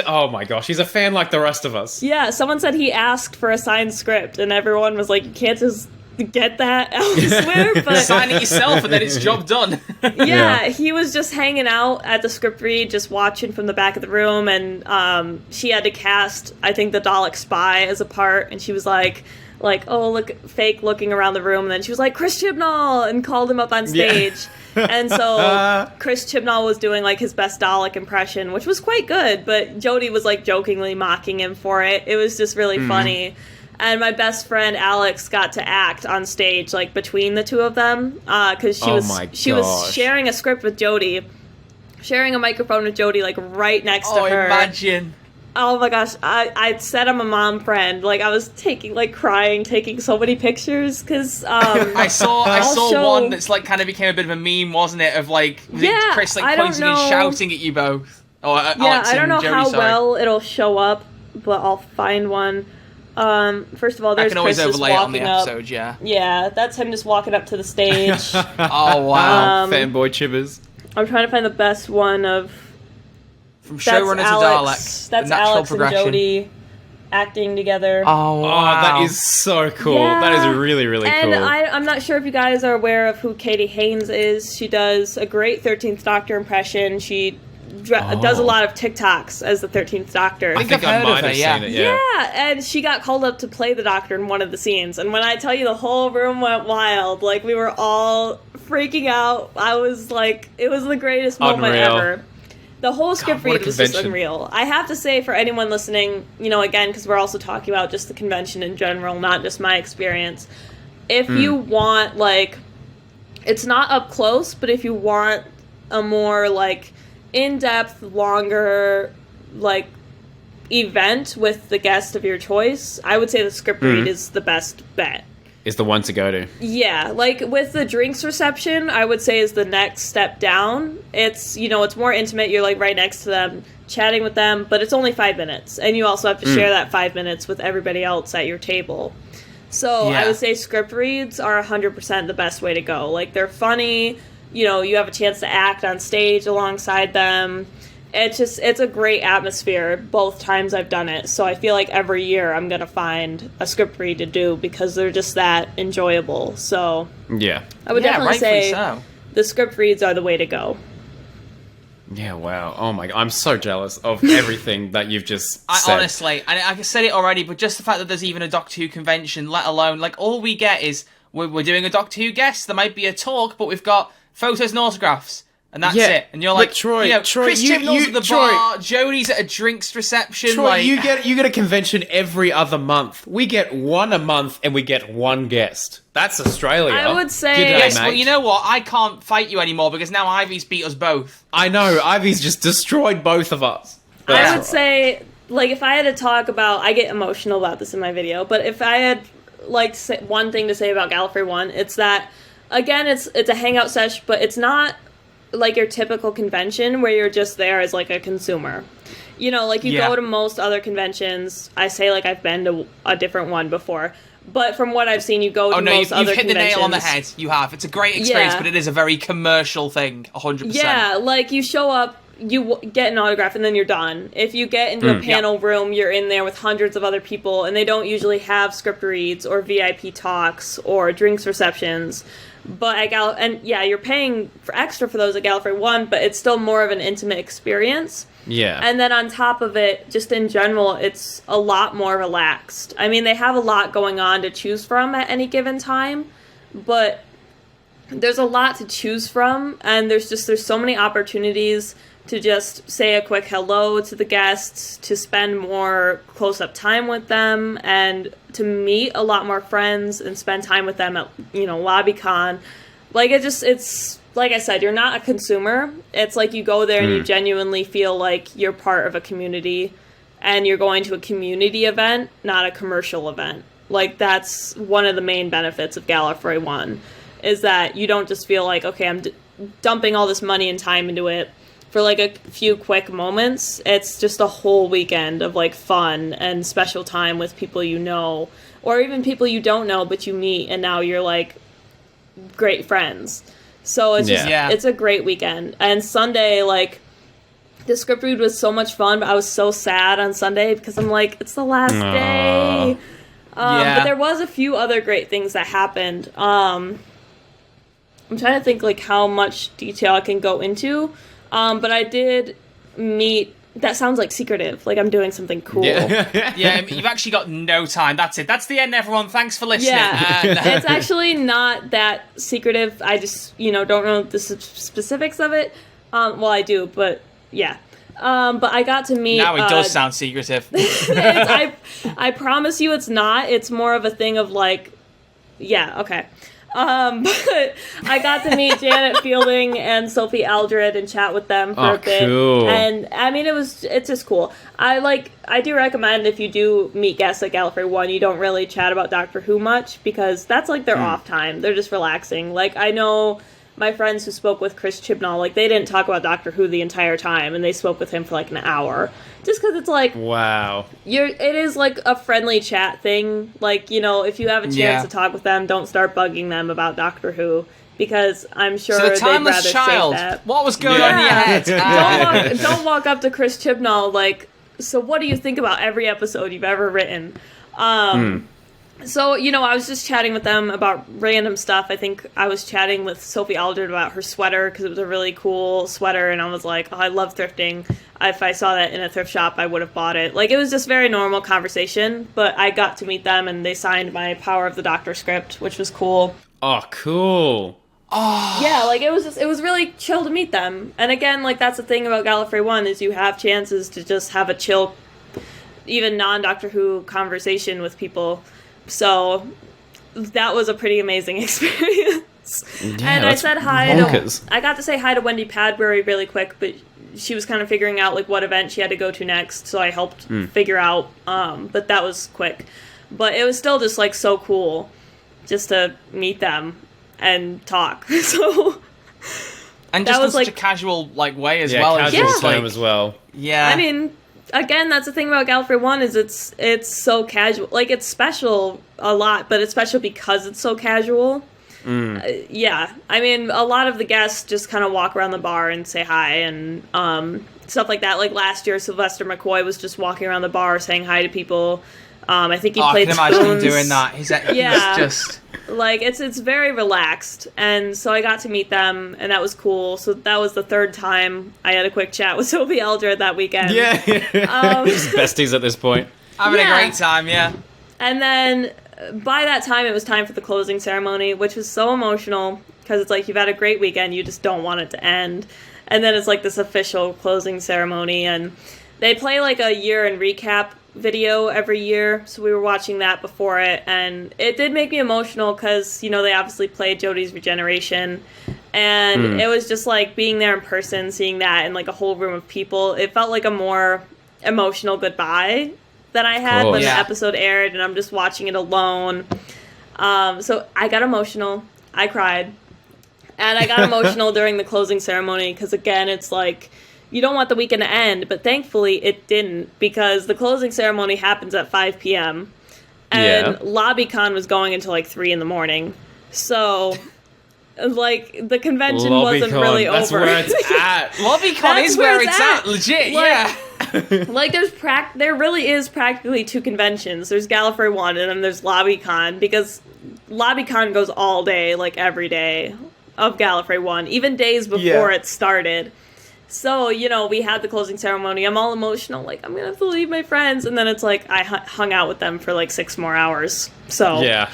[SPEAKER 1] oh my gosh, he's a fan like the rest of us.
[SPEAKER 3] Yeah, someone said he asked for a signed script, and everyone was like, you can't just get that elsewhere. But
[SPEAKER 2] sign it yourself and then it's job done.
[SPEAKER 3] Yeah, he was just hanging out at the script read, just watching from the back of the room, and she had to cast, I think, the Dalek spy as a part, and she was like, oh, look, fake looking around the room, and then she was like, Chris Chibnall, and called him up on stage. Yeah. And so Chris Chibnall was doing, like, his best Dalek impression, which was quite good, but Jodie was, like, jokingly mocking him for it. It was just really funny. And my best friend Alex got to act on stage, like, between the two of them, because she was sharing a script with Jodie, sharing a microphone with Jodie, like, right next to her.
[SPEAKER 2] Oh, imagine.
[SPEAKER 3] Oh my gosh, I said I'm a mom friend. Like, I was crying, taking so many pictures, because,
[SPEAKER 2] I saw one that's, like, kind of became a bit of a meme, wasn't it? Of, like, Chris, like, pointing and shouting at you both. Alex
[SPEAKER 3] I don't know
[SPEAKER 2] Jodie,
[SPEAKER 3] how well it'll show up, but I'll find one. First of all, there's Chris just walking up.
[SPEAKER 2] On the episode, yeah.
[SPEAKER 3] Yeah, that's him just walking up to the stage.
[SPEAKER 2] Oh, wow.
[SPEAKER 1] Fanboy Chibbers.
[SPEAKER 3] I'm trying to find the best one of...
[SPEAKER 2] From showrunner to Dalek.
[SPEAKER 3] That's Alex and Jodie acting together.
[SPEAKER 2] Oh, wow.
[SPEAKER 1] That is so cool. Yeah. That is really, really cool.
[SPEAKER 3] And I'm not sure if you guys are aware of who Katie Haynes is. She does a great 13th Doctor impression. She does a lot of TikToks as the 13th Doctor.
[SPEAKER 2] I think I might have seen it,
[SPEAKER 3] yeah. Yeah, and she got called up to play the Doctor in one of the scenes. And when I tell you the whole room went wild, like, we were all freaking out. I was like, it was the greatest moment ever. The whole script read was just unreal. I have to say, for anyone listening, again, because we're also talking about just the convention in general, not just my experience, if you want, like, it's not up close, but if you want a more, like, in-depth, longer, like, event with the guest of your choice, I would say the script read is the best bet.
[SPEAKER 1] Is the one to go to.
[SPEAKER 3] Yeah, like, with the drinks reception, I would say is the next step down. It's, it's more intimate, you're, like, right next to them, chatting with them, but it's only 5 minutes, and you also have to share that 5 minutes with everybody else at your table. So I would say script reads are 100% the best way to go. Like, they're funny, you have a chance to act on stage alongside them. It's a great atmosphere both times I've done it. So I feel like every year I'm going to find a script read to do because they're just that enjoyable. So
[SPEAKER 1] yeah,
[SPEAKER 3] I would definitely say the script reads are the way to go.
[SPEAKER 1] Yeah, wow. Oh my God. I'm so jealous of everything that you've just said.
[SPEAKER 2] Honestly, and I said it already, but just the fact that there's even a Doctor Who convention, let alone, like, all we get is we're doing a Doctor Who guest, there might be a talk, but we've got photos and autographs. And that's it. And you're like,
[SPEAKER 1] Troy,
[SPEAKER 2] Chris Chibnall's at the bar, Jodie's at a drinks reception.
[SPEAKER 1] Troy,
[SPEAKER 2] like...
[SPEAKER 1] you get a convention every other month. We get one a month, and we get one guest. That's Australia.
[SPEAKER 3] I would say...
[SPEAKER 1] G'day,
[SPEAKER 2] yes,
[SPEAKER 1] mate.
[SPEAKER 2] well, you know what? I can't fight you anymore, because now Ivy's beat us both.
[SPEAKER 1] I know. Ivy's just destroyed both of us.
[SPEAKER 3] I would say, like, if I had to talk about... I get emotional about this in my video, but if I had, like, one thing to say about Gallifrey One, it's that, again, it's a hangout sesh, but it's not... like your typical convention where you're just there as, like, a consumer. Like, you go to most other conventions. I say, like, I've been to a different one before. But from what I've seen, you go to most other conventions. You've hit the nail on the head.
[SPEAKER 2] You have. It's a great experience, but it is a very commercial thing, 100%.
[SPEAKER 3] Yeah, like, you show up, you get an autograph, and then you're done. If you get into a panel room, you're in there with hundreds of other people, and they don't usually have script reads or VIP talks or drinks receptions. But you're paying for extra for those at Gallifrey One, but it's still more of an intimate experience.
[SPEAKER 1] Yeah.
[SPEAKER 3] And then on top of it, just in general, it's a lot more relaxed. I mean, they have a lot going on to choose from at any given time, but there's a lot to choose from, and there's so many opportunities to just say a quick hello to the guests, to spend more close-up time with them, and to meet a lot more friends and spend time with them at, LobbyCon. Like, it's, like I said, you're not a consumer. It's like you go there and you genuinely feel like you're part of a community, and you're going to a community event, not a commercial event. Like, that's one of the main benefits of Gallifrey One, is that you don't just feel like, okay, I'm dumping all this money and time into it for, like, a few quick moments. It's just a whole weekend of, like, fun and special time with people you know, or even people you don't know, but you meet, and now you're, like, great friends. So it's it's a great weekend. And Sunday, like, the script read was so much fun, but I was so sad on Sunday because I'm like, it's the last day. But there was a few other great things that happened. I'm trying to think, like, how much detail I can go into. But I did meet... That sounds, like, secretive. Like, I'm doing something cool.
[SPEAKER 2] Yeah, you've actually got no time. That's it. That's the end, everyone. Thanks for listening.
[SPEAKER 3] Yeah, it's actually not that secretive. I just, don't know the specifics of it. Well, I do, but yeah. But I got to meet...
[SPEAKER 2] Now it does sound secretive.
[SPEAKER 3] I promise you it's not. It's more of a thing of, like... Yeah, okay. But I got to meet Janet Fielding and Sophie Aldred and chat with them for a bit.
[SPEAKER 1] Cool.
[SPEAKER 3] And I mean, it's just cool. I do recommend, if you do meet guests at Gallifrey One, you don't really chat about Doctor Who much, because that's like their off time. They're just relaxing. Like, I know my friends who spoke with Chris Chibnall, like, they didn't talk about Doctor Who the entire time, and they spoke with him for like an hour. Just because it's like...
[SPEAKER 1] Wow.
[SPEAKER 3] It is like a friendly chat thing. Like, if you have a chance to talk with them, don't start bugging them about Doctor Who, because I'm sure
[SPEAKER 2] so the
[SPEAKER 3] they'd
[SPEAKER 2] timeless
[SPEAKER 3] rather
[SPEAKER 2] child,
[SPEAKER 3] save that.
[SPEAKER 2] what was going on in your head?
[SPEAKER 3] Don't walk up to Chris Chibnall like, so what do you think about every episode you've ever written? So, I was just chatting with them about random stuff. I think I was chatting with Sophie Aldred about her sweater, because it was a really cool sweater, and I was like, oh, I love thrifting. If I saw that in a thrift shop, I would have bought it. Like, it was just very normal conversation, but I got to meet them, and they signed my Power of the Doctor script, which was cool.
[SPEAKER 1] Oh, cool.
[SPEAKER 3] Oh. Yeah, like, it was really chill to meet them. And again, like, that's the thing about Gallifrey One, is you have chances to just have a chill, even non-Doctor Who conversation with people. So that was a pretty amazing experience.
[SPEAKER 1] Yeah,
[SPEAKER 3] and I said hi
[SPEAKER 1] bonkers.
[SPEAKER 3] I got to say hi to Wendy Padbury really quick, but she was kind of figuring out, like, what event she had to go to next, so I helped figure out, but that was quick. But it was still just, like, so cool just to meet them and talk. So
[SPEAKER 2] and just in such a casual, like, way as well.
[SPEAKER 1] Casual time as well.
[SPEAKER 2] Yeah.
[SPEAKER 3] I mean, again, that's the thing about Gallifrey One, is it's so casual. Like, it's special a lot, but it's special because it's so casual. Yeah. I mean, a lot of the guests just kind of walk around the bar and say hi and stuff like that. Like, last year, Sylvester McCoy was just walking around the bar saying hi to people. I think he played spoons.
[SPEAKER 2] I can imagine him doing that. He's just...
[SPEAKER 3] Like, it's very relaxed. And so I got to meet them, and that was cool. So that was the third time I had a quick chat with Sophie Aldred that weekend.
[SPEAKER 1] Yeah. Just besties at this point.
[SPEAKER 2] Having a great time, yeah.
[SPEAKER 3] And then by that time, it was time for the closing ceremony, which was so emotional, because it's like, you've had a great weekend, you just don't want it to end. And then it's like this official closing ceremony, and they play like a year in recap video every year, so we were watching that before it, and it did make me emotional, because, they obviously played Jodie's regeneration, and it was just like being there in person, seeing that in like a whole room of people. It felt like a more emotional goodbye than I had when the episode aired, and I'm just watching it alone. So I got emotional. I cried. And I got emotional during the closing ceremony, because again, it's like, you don't want the weekend to end, but thankfully it didn't, because the closing ceremony happens at 5 p.m. and LobbyCon was going until like 3 in the morning. So, like, the convention wasn't really over.
[SPEAKER 1] That's where it's at.
[SPEAKER 2] LobbyCon is where it's at, legit, yeah.
[SPEAKER 3] Like, there really is practically two conventions. There's Gallifrey One, and then there's LobbyCon, because LobbyCon goes all day, like every day of Gallifrey One, even days before it started. So, we had the closing ceremony. I'm all emotional, like, I'm gonna have to leave my friends. And then it's like, I hung out with them for like 6 more hours. So.
[SPEAKER 1] Yeah.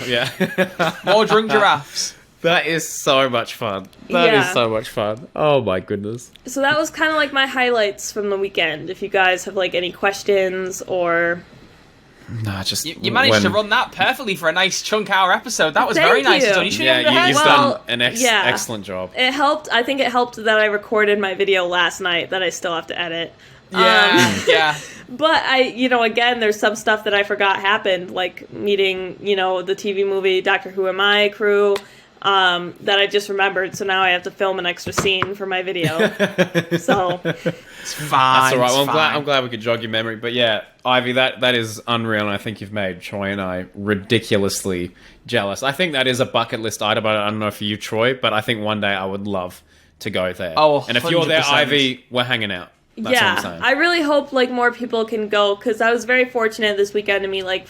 [SPEAKER 2] More drunk giraffes.
[SPEAKER 1] That is so much fun. That is
[SPEAKER 3] Yeah.
[SPEAKER 1] so much fun. Oh my goodness.
[SPEAKER 3] So that was kind of like my highlights from the weekend. If you guys have like any questions or...
[SPEAKER 1] Nah, just
[SPEAKER 2] You managed to run that perfectly for a nice chunk hour episode. That was
[SPEAKER 3] Thank
[SPEAKER 2] very nice.
[SPEAKER 3] you.
[SPEAKER 2] Done. You should
[SPEAKER 1] Yeah,
[SPEAKER 2] have
[SPEAKER 1] you've
[SPEAKER 3] Well,
[SPEAKER 1] done an
[SPEAKER 3] yeah.
[SPEAKER 1] excellent job.
[SPEAKER 3] It helped. I think it helped that I recorded my video last night that I still have to edit.
[SPEAKER 2] Yeah.
[SPEAKER 3] But again, there's some stuff that I forgot happened, like meeting, the TV movie Doctor Who Am I crew, that I just remembered. So now I have to film an extra scene for my video. So
[SPEAKER 2] It's fine.
[SPEAKER 1] That's all right. Well,
[SPEAKER 2] it's
[SPEAKER 1] I'm glad we could jog your memory. But yeah, Ivy, that is unreal, and I think you've made Troy and I ridiculously jealous. I think that is a bucket list item. I don't know for you, Troy, but I think one day I would love to go there.
[SPEAKER 2] Oh,
[SPEAKER 1] and if you're there,
[SPEAKER 2] 100%.
[SPEAKER 1] Ivy, we're hanging out. That's what I'm saying.
[SPEAKER 3] I really hope more people can go, because I was very fortunate this weekend to meet like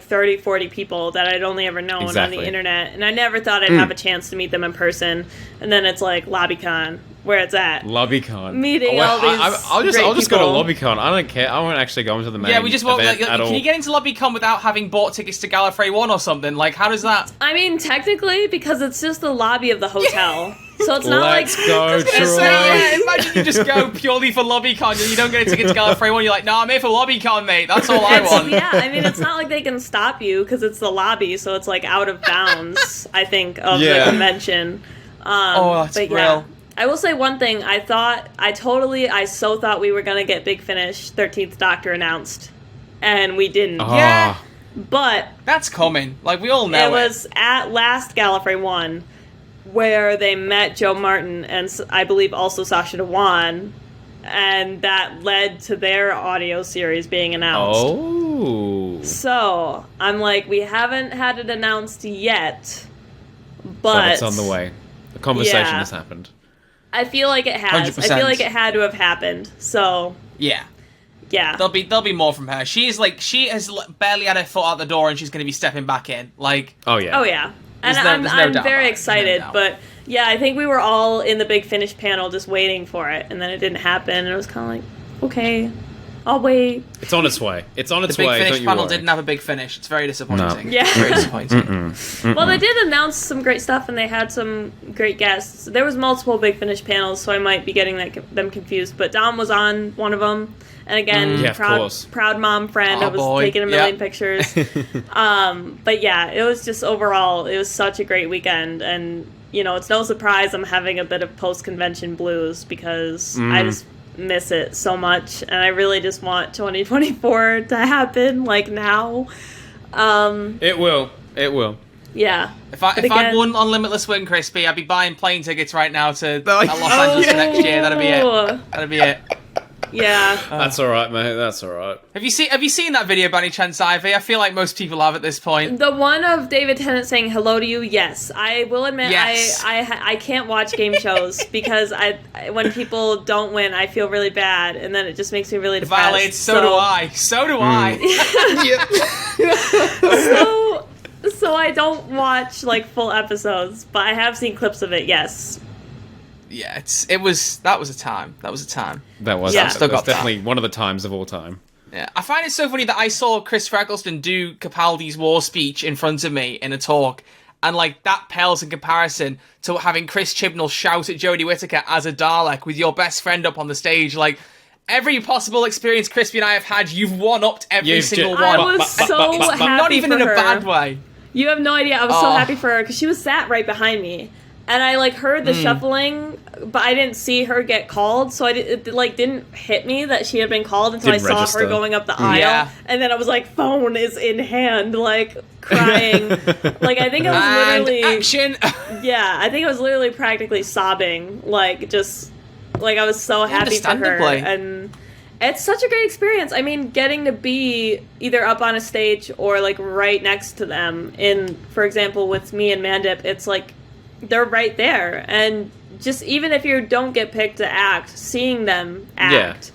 [SPEAKER 3] 30, 40 people that I'd only ever known on
[SPEAKER 1] Exactly.
[SPEAKER 3] the internet, and I never thought I'd have a chance to meet them in person. And then it's like LobbyCon, where it's at.
[SPEAKER 1] LobbyCon.
[SPEAKER 3] Meeting all these
[SPEAKER 1] I'll just
[SPEAKER 3] great
[SPEAKER 1] go to
[SPEAKER 3] people.
[SPEAKER 1] LobbyCon. I don't care. I won't actually go into the main
[SPEAKER 2] Yeah, we just won't.
[SPEAKER 1] event
[SPEAKER 2] Like,
[SPEAKER 1] at
[SPEAKER 2] can
[SPEAKER 1] all.
[SPEAKER 2] you get into LobbyCon without having bought tickets to Gallifrey One or something? Like, how does that?
[SPEAKER 3] I mean, technically, because it's just the lobby of the hotel. So it's not
[SPEAKER 1] Let's
[SPEAKER 3] like...
[SPEAKER 1] go,
[SPEAKER 2] I was gonna
[SPEAKER 1] Troy.
[SPEAKER 2] say, yeah, imagine you just go purely for LobbyCon and you don't get a ticket to Gallifrey One. You're like, nah, I'm here for LobbyCon, mate. That's all I want.
[SPEAKER 3] Yeah, I mean, it's not like they can stop you because it's the lobby, so it's like out of bounds, I think, of
[SPEAKER 1] Yeah.
[SPEAKER 3] the convention.
[SPEAKER 2] Oh, that's
[SPEAKER 3] but
[SPEAKER 2] real.
[SPEAKER 3] yeah. I will say one thing. I so thought we were going to get Big Finish 13th Doctor announced, and we didn't.
[SPEAKER 1] Oh.
[SPEAKER 2] Yeah.
[SPEAKER 3] But
[SPEAKER 2] That's coming. Like, we all know
[SPEAKER 3] it was at last Gallifrey One where they met Joe Martin and I believe also Sacha Dhawan, and that led to their audio series being announced.
[SPEAKER 1] Oh.
[SPEAKER 3] So, I'm like, we haven't had it announced yet,
[SPEAKER 1] But it's on the way. The conversation
[SPEAKER 3] Yeah.
[SPEAKER 1] has happened.
[SPEAKER 3] I feel like it has.
[SPEAKER 2] 100%.
[SPEAKER 3] I feel like it had to have happened. So,
[SPEAKER 2] Yeah.
[SPEAKER 3] yeah.
[SPEAKER 2] There'll be more from her. She has barely had her foot out the door and she's going to be stepping back in. Like,
[SPEAKER 1] Oh, yeah.
[SPEAKER 3] Oh, yeah. And
[SPEAKER 2] There's no
[SPEAKER 3] I'm
[SPEAKER 2] doubt about it.
[SPEAKER 3] very
[SPEAKER 2] There's no
[SPEAKER 3] excited,
[SPEAKER 2] doubt.
[SPEAKER 3] but yeah, I think we were all in the Big Finish panel just waiting for it, and then it didn't happen, and it was kind of like, okay, I'll wait.
[SPEAKER 1] It's on its way. It's on
[SPEAKER 2] the
[SPEAKER 1] its
[SPEAKER 2] Big
[SPEAKER 1] way.
[SPEAKER 2] Finish
[SPEAKER 1] Don't you
[SPEAKER 2] panel
[SPEAKER 1] worry.
[SPEAKER 2] didn't have a big finish. It's very disappointing.
[SPEAKER 3] Yeah.
[SPEAKER 2] Very disappointing.
[SPEAKER 3] Well, they did announce some great stuff, and they had some great guests. There was multiple Big Finish panels, so I might be getting them confused, but Dom was on one of them. And again,
[SPEAKER 1] Yeah, of course.
[SPEAKER 3] proud mom friend.
[SPEAKER 2] Aw,
[SPEAKER 3] I was
[SPEAKER 2] boy.
[SPEAKER 3] taking a million
[SPEAKER 2] Yep.
[SPEAKER 3] pictures. But yeah, it was just overall, it was such a great weekend. And, it's no surprise I'm having a bit of post-convention blues because I just miss it so much. And I really just want 2024 to happen, like, now.
[SPEAKER 1] It will. It will.
[SPEAKER 3] Yeah.
[SPEAKER 2] If I'd
[SPEAKER 3] again-
[SPEAKER 2] won on Limitless Win, Crispy, I'd be buying plane tickets right now to Los Angeles for next year. That'd be it.
[SPEAKER 3] Oh,
[SPEAKER 2] That'd be it.
[SPEAKER 3] yeah.
[SPEAKER 1] That's all right, mate. That's all right.
[SPEAKER 2] Have you seen that video by any chance, Ivy? I feel like most people have at this point.
[SPEAKER 3] The one of David Tennant saying hello to you, yes. I will admit,
[SPEAKER 2] Yes.
[SPEAKER 3] I can't watch game shows because when people don't win, I feel really bad, and then it just makes me really depressed.
[SPEAKER 2] Valid. So do I. So do I.
[SPEAKER 3] So I don't watch like full episodes, but I have seen clips of it. Yes.
[SPEAKER 2] Yeah, that was a time. That was a time.
[SPEAKER 1] That was,
[SPEAKER 3] Yeah.
[SPEAKER 1] that
[SPEAKER 2] Still
[SPEAKER 1] was
[SPEAKER 2] got that.
[SPEAKER 1] definitely one of the times of all time.
[SPEAKER 2] Yeah, I find it so funny that I saw Chris Eccleston do Capaldi's war speech in front of me in a talk, and like that pales in comparison to having Chris Chibnall shout at Jodie Whittaker as a Dalek with your best friend up on the stage. Like every possible experience Crispy and I have had, you've one-upped every
[SPEAKER 1] You've
[SPEAKER 2] single
[SPEAKER 1] ju-
[SPEAKER 3] I
[SPEAKER 2] one.
[SPEAKER 3] was so happy
[SPEAKER 2] Not even
[SPEAKER 3] for
[SPEAKER 2] in a
[SPEAKER 3] her.
[SPEAKER 2] bad way.
[SPEAKER 3] You have no idea. I was so
[SPEAKER 2] Oh.
[SPEAKER 3] happy for her because she was sat right behind me, and I like heard the shuffling, but I didn't see her get called, so it didn't hit me that she had been called until
[SPEAKER 1] Didn't
[SPEAKER 3] I saw
[SPEAKER 1] register.
[SPEAKER 3] her going up the aisle,
[SPEAKER 2] Yeah.
[SPEAKER 3] and then I was like, phone is in hand, like crying, like I think I was
[SPEAKER 2] And
[SPEAKER 3] literally,
[SPEAKER 2] action.
[SPEAKER 3] yeah, I think I was literally practically sobbing, like just like I was so happy for her,
[SPEAKER 2] Understandably.
[SPEAKER 3] and. It's such a great experience. I mean, getting to be either up on a stage or like right next to them. For example, with me and Mandip, it's like they're right there, and just even if you don't get picked to act, seeing them act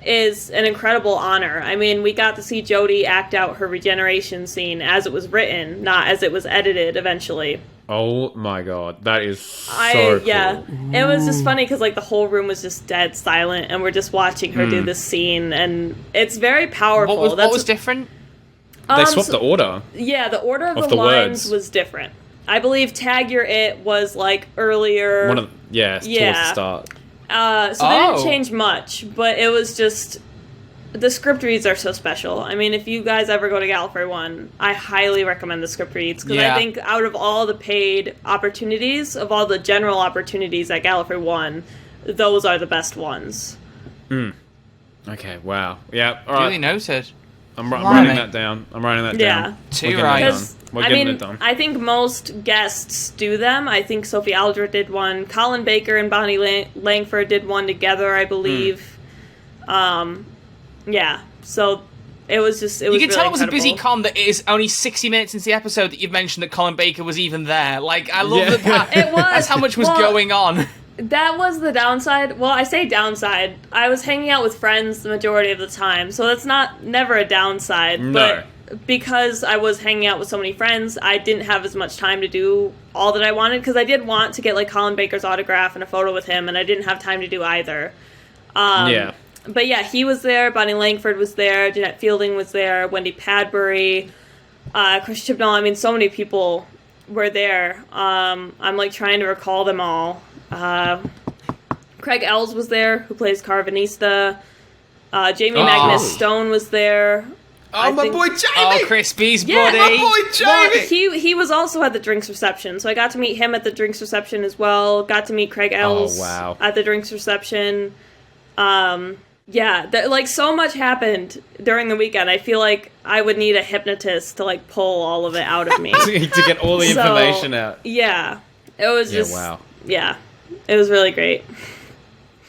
[SPEAKER 3] is an incredible honor. I mean, we got to see Jodie act out her regeneration scene as it was written, not as it was edited eventually.
[SPEAKER 1] Oh my god, that is so cool.
[SPEAKER 3] It was just funny because like the whole room was just dead silent, and we're just watching her do this scene, and it's very powerful.
[SPEAKER 2] What was different?
[SPEAKER 1] They swapped the order.
[SPEAKER 3] Yeah, the order of
[SPEAKER 1] Of
[SPEAKER 3] the
[SPEAKER 1] the
[SPEAKER 3] lines
[SPEAKER 1] words.
[SPEAKER 3] was different. I believe Tag Your It was like earlier.
[SPEAKER 1] Towards the start.
[SPEAKER 3] So they didn't change much, but it was just the script reads are so special. I mean, if you guys ever go to Gallifrey One, I highly recommend the script reads because I think out of all the paid opportunities, of all the general opportunities at Gallifrey One, those are the best ones.
[SPEAKER 1] Okay. Wow. Yeah. All right.
[SPEAKER 2] Really noted.
[SPEAKER 1] I'm writing that down.
[SPEAKER 3] Yeah.
[SPEAKER 2] Too right.
[SPEAKER 1] We're getting it done.
[SPEAKER 3] I think most guests do them. I think Sophie Aldred did one. Colin Baker and Bonnie Langford did one together, I believe. Yeah. So it was just. It was.
[SPEAKER 2] You can
[SPEAKER 3] really
[SPEAKER 2] tell it was
[SPEAKER 3] incredible.
[SPEAKER 2] a busy con that it is only 60 minutes into the episode that you've mentioned that Colin Baker was even there. Like, I love that.
[SPEAKER 3] It was.
[SPEAKER 2] That's how much was going on.
[SPEAKER 3] That was the downside. Well, I say downside. I was hanging out with friends the majority of the time, so that's never a downside.
[SPEAKER 1] No.
[SPEAKER 3] But because I was hanging out with so many friends, I didn't have as much time to do all that I wanted, because I did want to get, like, Colin Baker's autograph and a photo with him, and I didn't have time to do either. But yeah, he was there, Bonnie Langford was there, Jeanette Fielding was there, Wendy Padbury, Chris Chibnall. I mean, so many people were there. I'm, like, trying to recall them all. Craig Ells was there, who plays Carvanista. Jamie Magnus Stone was there.
[SPEAKER 1] Oh, my boy Jamie!
[SPEAKER 2] Oh, Crispy's buddy.
[SPEAKER 1] my boy Jamie!
[SPEAKER 3] Well, he was also at the drinks reception, so I got to meet him at the drinks reception as well. Got to meet Craig Ells at the drinks reception. Like, so much happened during the weekend. I feel like I would need a hypnotist to, like, pull all of it out of me.
[SPEAKER 1] to get all the information out.
[SPEAKER 3] Yeah. It was just...
[SPEAKER 1] wow.
[SPEAKER 3] Yeah. It was really great.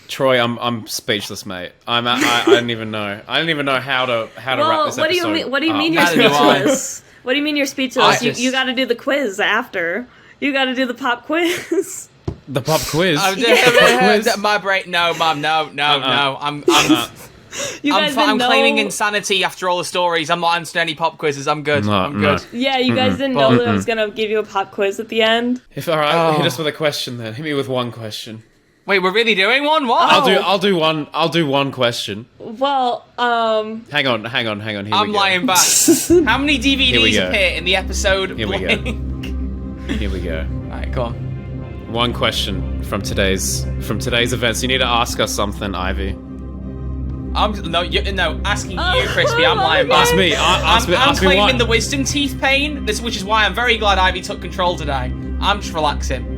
[SPEAKER 1] Troy, I'm speechless, mate. I don't even know. I don't even know how to wrap this episode.
[SPEAKER 3] What do you mean you're speechless? What do you mean you're speechless? You got to do the quiz after. You got to do the pop quiz.
[SPEAKER 1] The pop quiz.
[SPEAKER 2] My brain. No, Mum. No. I'm claiming insanity after all the stories. I'm not answering any pop quizzes. I'm good. I'm good.
[SPEAKER 3] Yeah, you guys didn't know that I was gonna give you a pop quiz at the end.
[SPEAKER 1] All right, hit us with a question then. Hit me with one question.
[SPEAKER 2] Wait, we're really doing one? What?
[SPEAKER 1] I'll do one. I'll do one question.
[SPEAKER 3] Well,
[SPEAKER 1] Hang on. Here
[SPEAKER 2] I'm lying back. How many DVDs appear in the episode?
[SPEAKER 1] Here we go.
[SPEAKER 2] Alright, go on.
[SPEAKER 1] One question from today's events. You need to ask us something, Ivy.
[SPEAKER 2] Asking you, Crispy. I'm lying back.
[SPEAKER 1] Ask me.
[SPEAKER 2] I'm claiming the wisdom teeth pain. Which is why I'm very glad Ivy took control today. I'm just relaxing.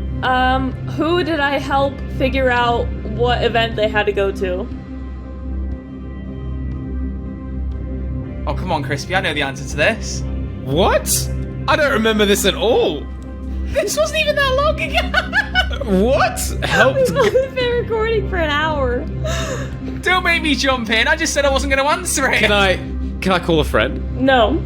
[SPEAKER 3] Who did I help figure out what event they had to go to?
[SPEAKER 2] Oh, come on, Crispy. I know the answer to this.
[SPEAKER 1] What? I don't remember this at all.
[SPEAKER 2] This wasn't even that long ago.
[SPEAKER 1] What? Help?
[SPEAKER 3] We've been recording for an hour.
[SPEAKER 2] Don't make me jump in. I just said I wasn't going to answer it.
[SPEAKER 1] Can I call a friend?
[SPEAKER 3] No.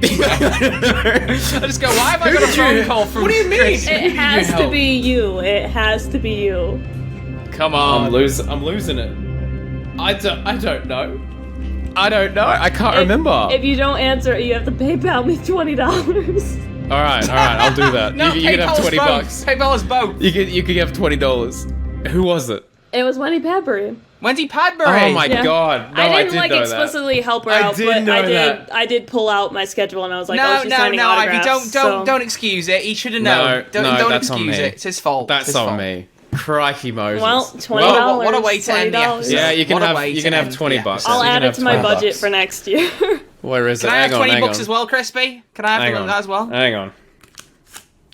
[SPEAKER 2] I just go, why have I got a phone call from
[SPEAKER 1] What do you mean?
[SPEAKER 2] Chris?
[SPEAKER 3] It has to be you. It has to be you.
[SPEAKER 2] Come on.
[SPEAKER 1] I'm losing it. I don't know. I can't remember.
[SPEAKER 3] If you don't answer, you have to PayPal me $20.
[SPEAKER 1] All right, I'll do that.
[SPEAKER 2] No,
[SPEAKER 1] you can have $20.
[SPEAKER 2] PayPal us both.
[SPEAKER 1] You could have $20. Who was it?
[SPEAKER 3] It was Wendy Padbury.
[SPEAKER 2] Wendy Padbury.
[SPEAKER 1] Oh my god! No,
[SPEAKER 3] I didn't
[SPEAKER 1] know
[SPEAKER 3] explicitly help her out, but I did pull out my schedule and I was like, she's signing autographs.
[SPEAKER 2] Ivy, don't excuse it. He should have known. Don't excuse it. It's his fault.
[SPEAKER 1] That's on me. Crikey Moses.
[SPEAKER 3] Well, $20.
[SPEAKER 2] What a way to end the episode.
[SPEAKER 1] Yeah, you can have $20.
[SPEAKER 3] I'll add it to my budget for next year.
[SPEAKER 1] Where is it?
[SPEAKER 2] Can I have $20 as well, Crispy? Can I have that as well?
[SPEAKER 1] Hang on.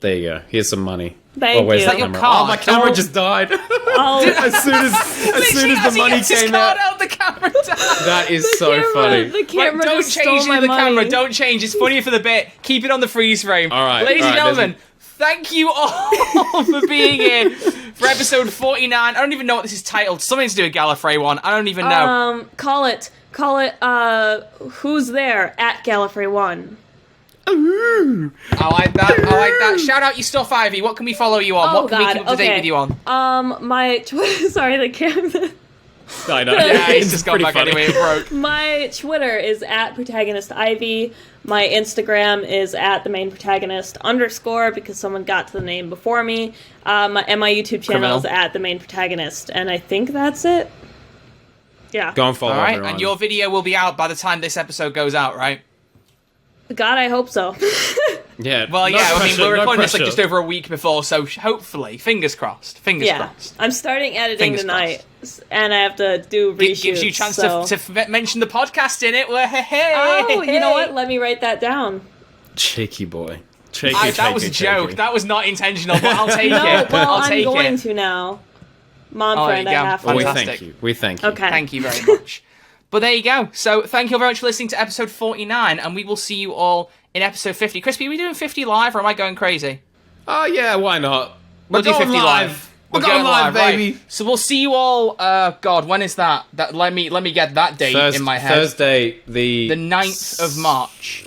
[SPEAKER 1] There you go. Here's some money.
[SPEAKER 3] Thank you.
[SPEAKER 2] Is that your card?
[SPEAKER 1] Oh, my camera just died. As soon as the money came out.
[SPEAKER 2] The camera died.
[SPEAKER 1] That is so funny.
[SPEAKER 3] The camera
[SPEAKER 2] don't
[SPEAKER 3] just
[SPEAKER 2] change
[SPEAKER 3] stole my
[SPEAKER 2] the
[SPEAKER 3] money.
[SPEAKER 2] camera. Don't change. It's funny for the bit. Keep it on the freeze frame.
[SPEAKER 1] All right.
[SPEAKER 2] Ladies and gentlemen, thank you all for being here for episode 49. I don't even know what this is titled. Something to do with Gallifrey One. I don't even know.
[SPEAKER 3] Call it, who's there at Gallifrey One?
[SPEAKER 2] Ooh. I like that. Shout out your stuff, Ivy. What can we follow you on? What can we keep up to date with you on?
[SPEAKER 3] My Twitter. Sorry, the camera.
[SPEAKER 1] I know.
[SPEAKER 2] Yeah, he's just gone back anyway. It broke.
[SPEAKER 3] My Twitter is at protagonist Ivy. My Instagram is at the main protagonist _ because someone got to the name before me. And my YouTube channel is at the main protagonist, and I think that's it. Yeah.
[SPEAKER 1] Go and follow everyone.
[SPEAKER 2] And your video will be out by the time this episode goes out, right?
[SPEAKER 3] God, I hope so.
[SPEAKER 1] Yeah.
[SPEAKER 2] Well,
[SPEAKER 1] no
[SPEAKER 2] yeah, I mean,
[SPEAKER 1] pressure,
[SPEAKER 2] we're
[SPEAKER 1] no
[SPEAKER 2] recording this like
[SPEAKER 1] pressure.
[SPEAKER 2] just over a week before, so hopefully, fingers crossed. Fingers crossed.
[SPEAKER 3] I'm starting editing
[SPEAKER 2] Fingers
[SPEAKER 3] tonight, and I have to do reshoots.
[SPEAKER 2] Gives you a chance
[SPEAKER 3] so.
[SPEAKER 2] to mention the podcast in it.
[SPEAKER 3] Oh, you know what? Let me write that down.
[SPEAKER 1] Cheeky boy. Cheeky,
[SPEAKER 2] That was a joke.
[SPEAKER 1] cheeky.
[SPEAKER 2] That was not intentional, but I'll take
[SPEAKER 3] No,
[SPEAKER 2] it.
[SPEAKER 3] well,
[SPEAKER 2] I'll take
[SPEAKER 3] I'm going
[SPEAKER 2] it.
[SPEAKER 3] to now. Mom
[SPEAKER 2] Oh,
[SPEAKER 3] friend, I
[SPEAKER 2] there you go.
[SPEAKER 3] have to.
[SPEAKER 1] Well, we
[SPEAKER 2] Fantastic.
[SPEAKER 1] thank you. We thank you.
[SPEAKER 3] Okay.
[SPEAKER 2] Thank you very much. But there you go. So thank you very much for listening to episode 49, and we will see you all in episode 50. Crispy, are we doing 50 live, or am I going crazy?
[SPEAKER 1] Oh, yeah, why not?
[SPEAKER 2] We'll do 50 live.
[SPEAKER 1] We're going live, baby.
[SPEAKER 2] Right. So we'll see you all. God, when is that? Let me get that date in my head.
[SPEAKER 1] Thursday, the
[SPEAKER 2] 9th of March.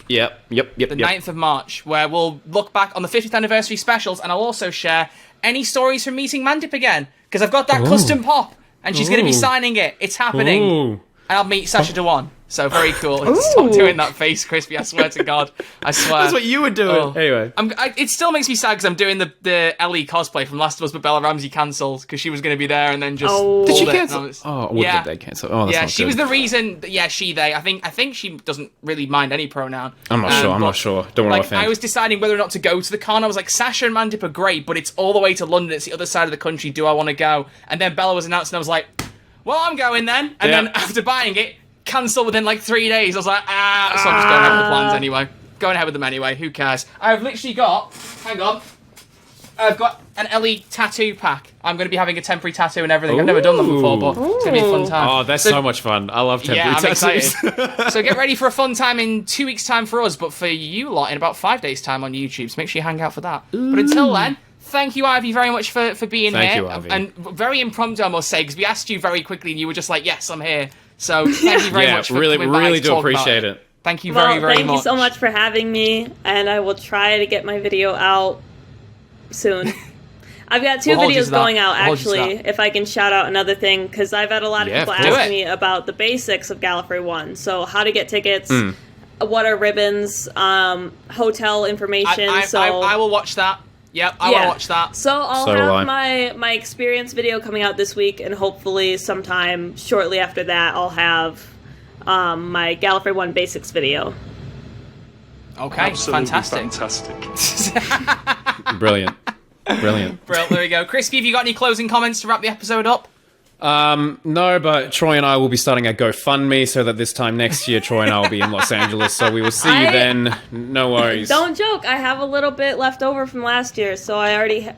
[SPEAKER 1] Yep.
[SPEAKER 2] The 9th of March, where we'll look back on the 50th anniversary specials, and I'll also share any stories from meeting Mandip again, because I've got that custom pop, and she's going to be signing it. It's happening.
[SPEAKER 1] Ooh.
[SPEAKER 2] And I'll meet Sasha Dewan. So very cool. Stop doing that face, Crispy. I swear to God. I swear.
[SPEAKER 1] That's what you were doing.
[SPEAKER 2] Oh.
[SPEAKER 1] Anyway.
[SPEAKER 2] It still makes me sad because I'm doing the Ellie cosplay from Last of Us, but Bella Ramsey cancelled because she was going to be there and then just.
[SPEAKER 3] Oh.
[SPEAKER 1] Did she
[SPEAKER 2] pulled it,
[SPEAKER 1] cancel?
[SPEAKER 2] and I was-
[SPEAKER 1] What
[SPEAKER 2] yeah.
[SPEAKER 1] did they cancel? Oh, that's
[SPEAKER 2] Yeah,
[SPEAKER 1] not
[SPEAKER 2] she
[SPEAKER 1] good.
[SPEAKER 2] was the reason. Yeah, she, they. I think she doesn't really mind any pronoun.
[SPEAKER 1] I'm not sure. I'm
[SPEAKER 2] but,
[SPEAKER 1] not sure. Don't want to
[SPEAKER 2] Like,
[SPEAKER 1] offend.
[SPEAKER 2] I was deciding whether or not to go to the con. I was like, Sasha and Mandip are great, but it's all the way to London. It's the other side of the country. Do I want to go? And then Bella was announced, and I was like, well, I'm going then. And
[SPEAKER 1] Yeah.
[SPEAKER 2] then after buying it, cancelled within like 3 days. I was like, so I'm just going ahead with the plans anyway. Going ahead with them anyway. Who cares? I've literally got. Hang on. I've got an Ellie tattoo pack. I'm going to be having a temporary tattoo and everything. I've never done them before, but it's going to be a fun time.
[SPEAKER 1] Oh, that's so much fun. I love temporary
[SPEAKER 2] I'm
[SPEAKER 1] tattoos.
[SPEAKER 2] excited. So get ready for a fun time in 2 weeks' time for us, but for you lot in about 5 days' time on YouTube. So make sure you hang out for that. But until then, thank you, Ivy, very much for being
[SPEAKER 1] Thank
[SPEAKER 2] here.
[SPEAKER 1] you, Ivy.
[SPEAKER 2] And very impromptu, I must say, because we asked you very quickly and you were just like, yes, I'm here. So thank you very much for
[SPEAKER 1] really,
[SPEAKER 2] coming by
[SPEAKER 1] really
[SPEAKER 2] to
[SPEAKER 1] do
[SPEAKER 2] talk about
[SPEAKER 1] appreciate it.
[SPEAKER 2] Thank you
[SPEAKER 3] Well,
[SPEAKER 2] very, very
[SPEAKER 3] thank
[SPEAKER 2] much.
[SPEAKER 3] you so much for having me, and I will try to get my video out soon. I've got 2
[SPEAKER 2] We'll hold you
[SPEAKER 3] videos
[SPEAKER 2] to that.
[SPEAKER 3] going out,
[SPEAKER 2] We'll hold you to
[SPEAKER 3] actually,
[SPEAKER 2] that.
[SPEAKER 3] if I can shout out another thing, because I've had a lot of
[SPEAKER 1] Yeah,
[SPEAKER 3] people
[SPEAKER 1] of course.
[SPEAKER 3] ask
[SPEAKER 2] Do it.
[SPEAKER 3] me about the basics of Gallifrey One. So how to get tickets, what are ribbons, hotel information.
[SPEAKER 2] I will watch that. Yep, I will watch that.
[SPEAKER 3] So I'll
[SPEAKER 1] So will
[SPEAKER 3] have my experience video coming out this week, and hopefully sometime shortly after that, I'll have my Gallifrey One basics video.
[SPEAKER 2] Okay,
[SPEAKER 4] Absolutely
[SPEAKER 2] fantastic.
[SPEAKER 1] Brilliant. Brilliant.
[SPEAKER 2] Brilliant, there we go. Crispy, have you got any closing comments to wrap the episode up?
[SPEAKER 1] No, but Troy and I will be starting a GoFundMe so that this time next year, Troy and I will be in Los Angeles. So we will see you then. No worries.
[SPEAKER 3] Don't joke. I have a little bit left over from last year, so I already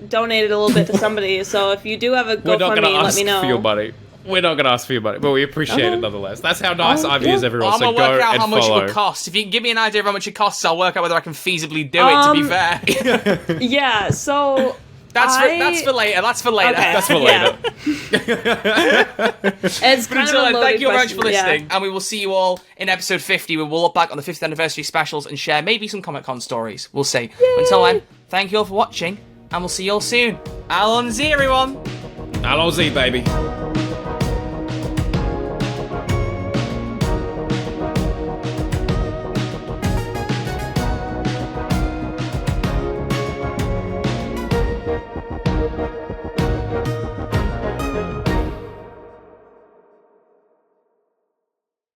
[SPEAKER 3] donated a little bit to somebody. So if you do have a
[SPEAKER 1] We're not going to
[SPEAKER 3] GoFundMe, let
[SPEAKER 1] ask
[SPEAKER 3] me know.
[SPEAKER 1] for your money. We're not going to ask for your money, but we appreciate it nonetheless. That's how nice Ivy is, everyone.
[SPEAKER 2] I'm
[SPEAKER 1] So
[SPEAKER 2] going to
[SPEAKER 1] go
[SPEAKER 2] work out
[SPEAKER 1] and
[SPEAKER 2] how much
[SPEAKER 1] follow.
[SPEAKER 2] it would cost. If you can give me an idea of how much it costs, I'll work out whether I can feasibly do it, to be fair.
[SPEAKER 3] Yeah, so
[SPEAKER 2] That's for later. That's for later.
[SPEAKER 3] Okay.
[SPEAKER 1] That's for
[SPEAKER 3] Yeah.
[SPEAKER 1] later.
[SPEAKER 3] It's kind
[SPEAKER 2] Until
[SPEAKER 3] of a
[SPEAKER 2] then,
[SPEAKER 3] loaded
[SPEAKER 2] thank you very much
[SPEAKER 3] question.
[SPEAKER 2] for listening, and we will see you all in episode 50, where we'll look back on the 50th anniversary specials and share maybe some Comic-Con stories. We'll see. Until then, thank you all for watching, and we'll see you all soon. Allons-y, everyone!
[SPEAKER 1] Allons-y, baby.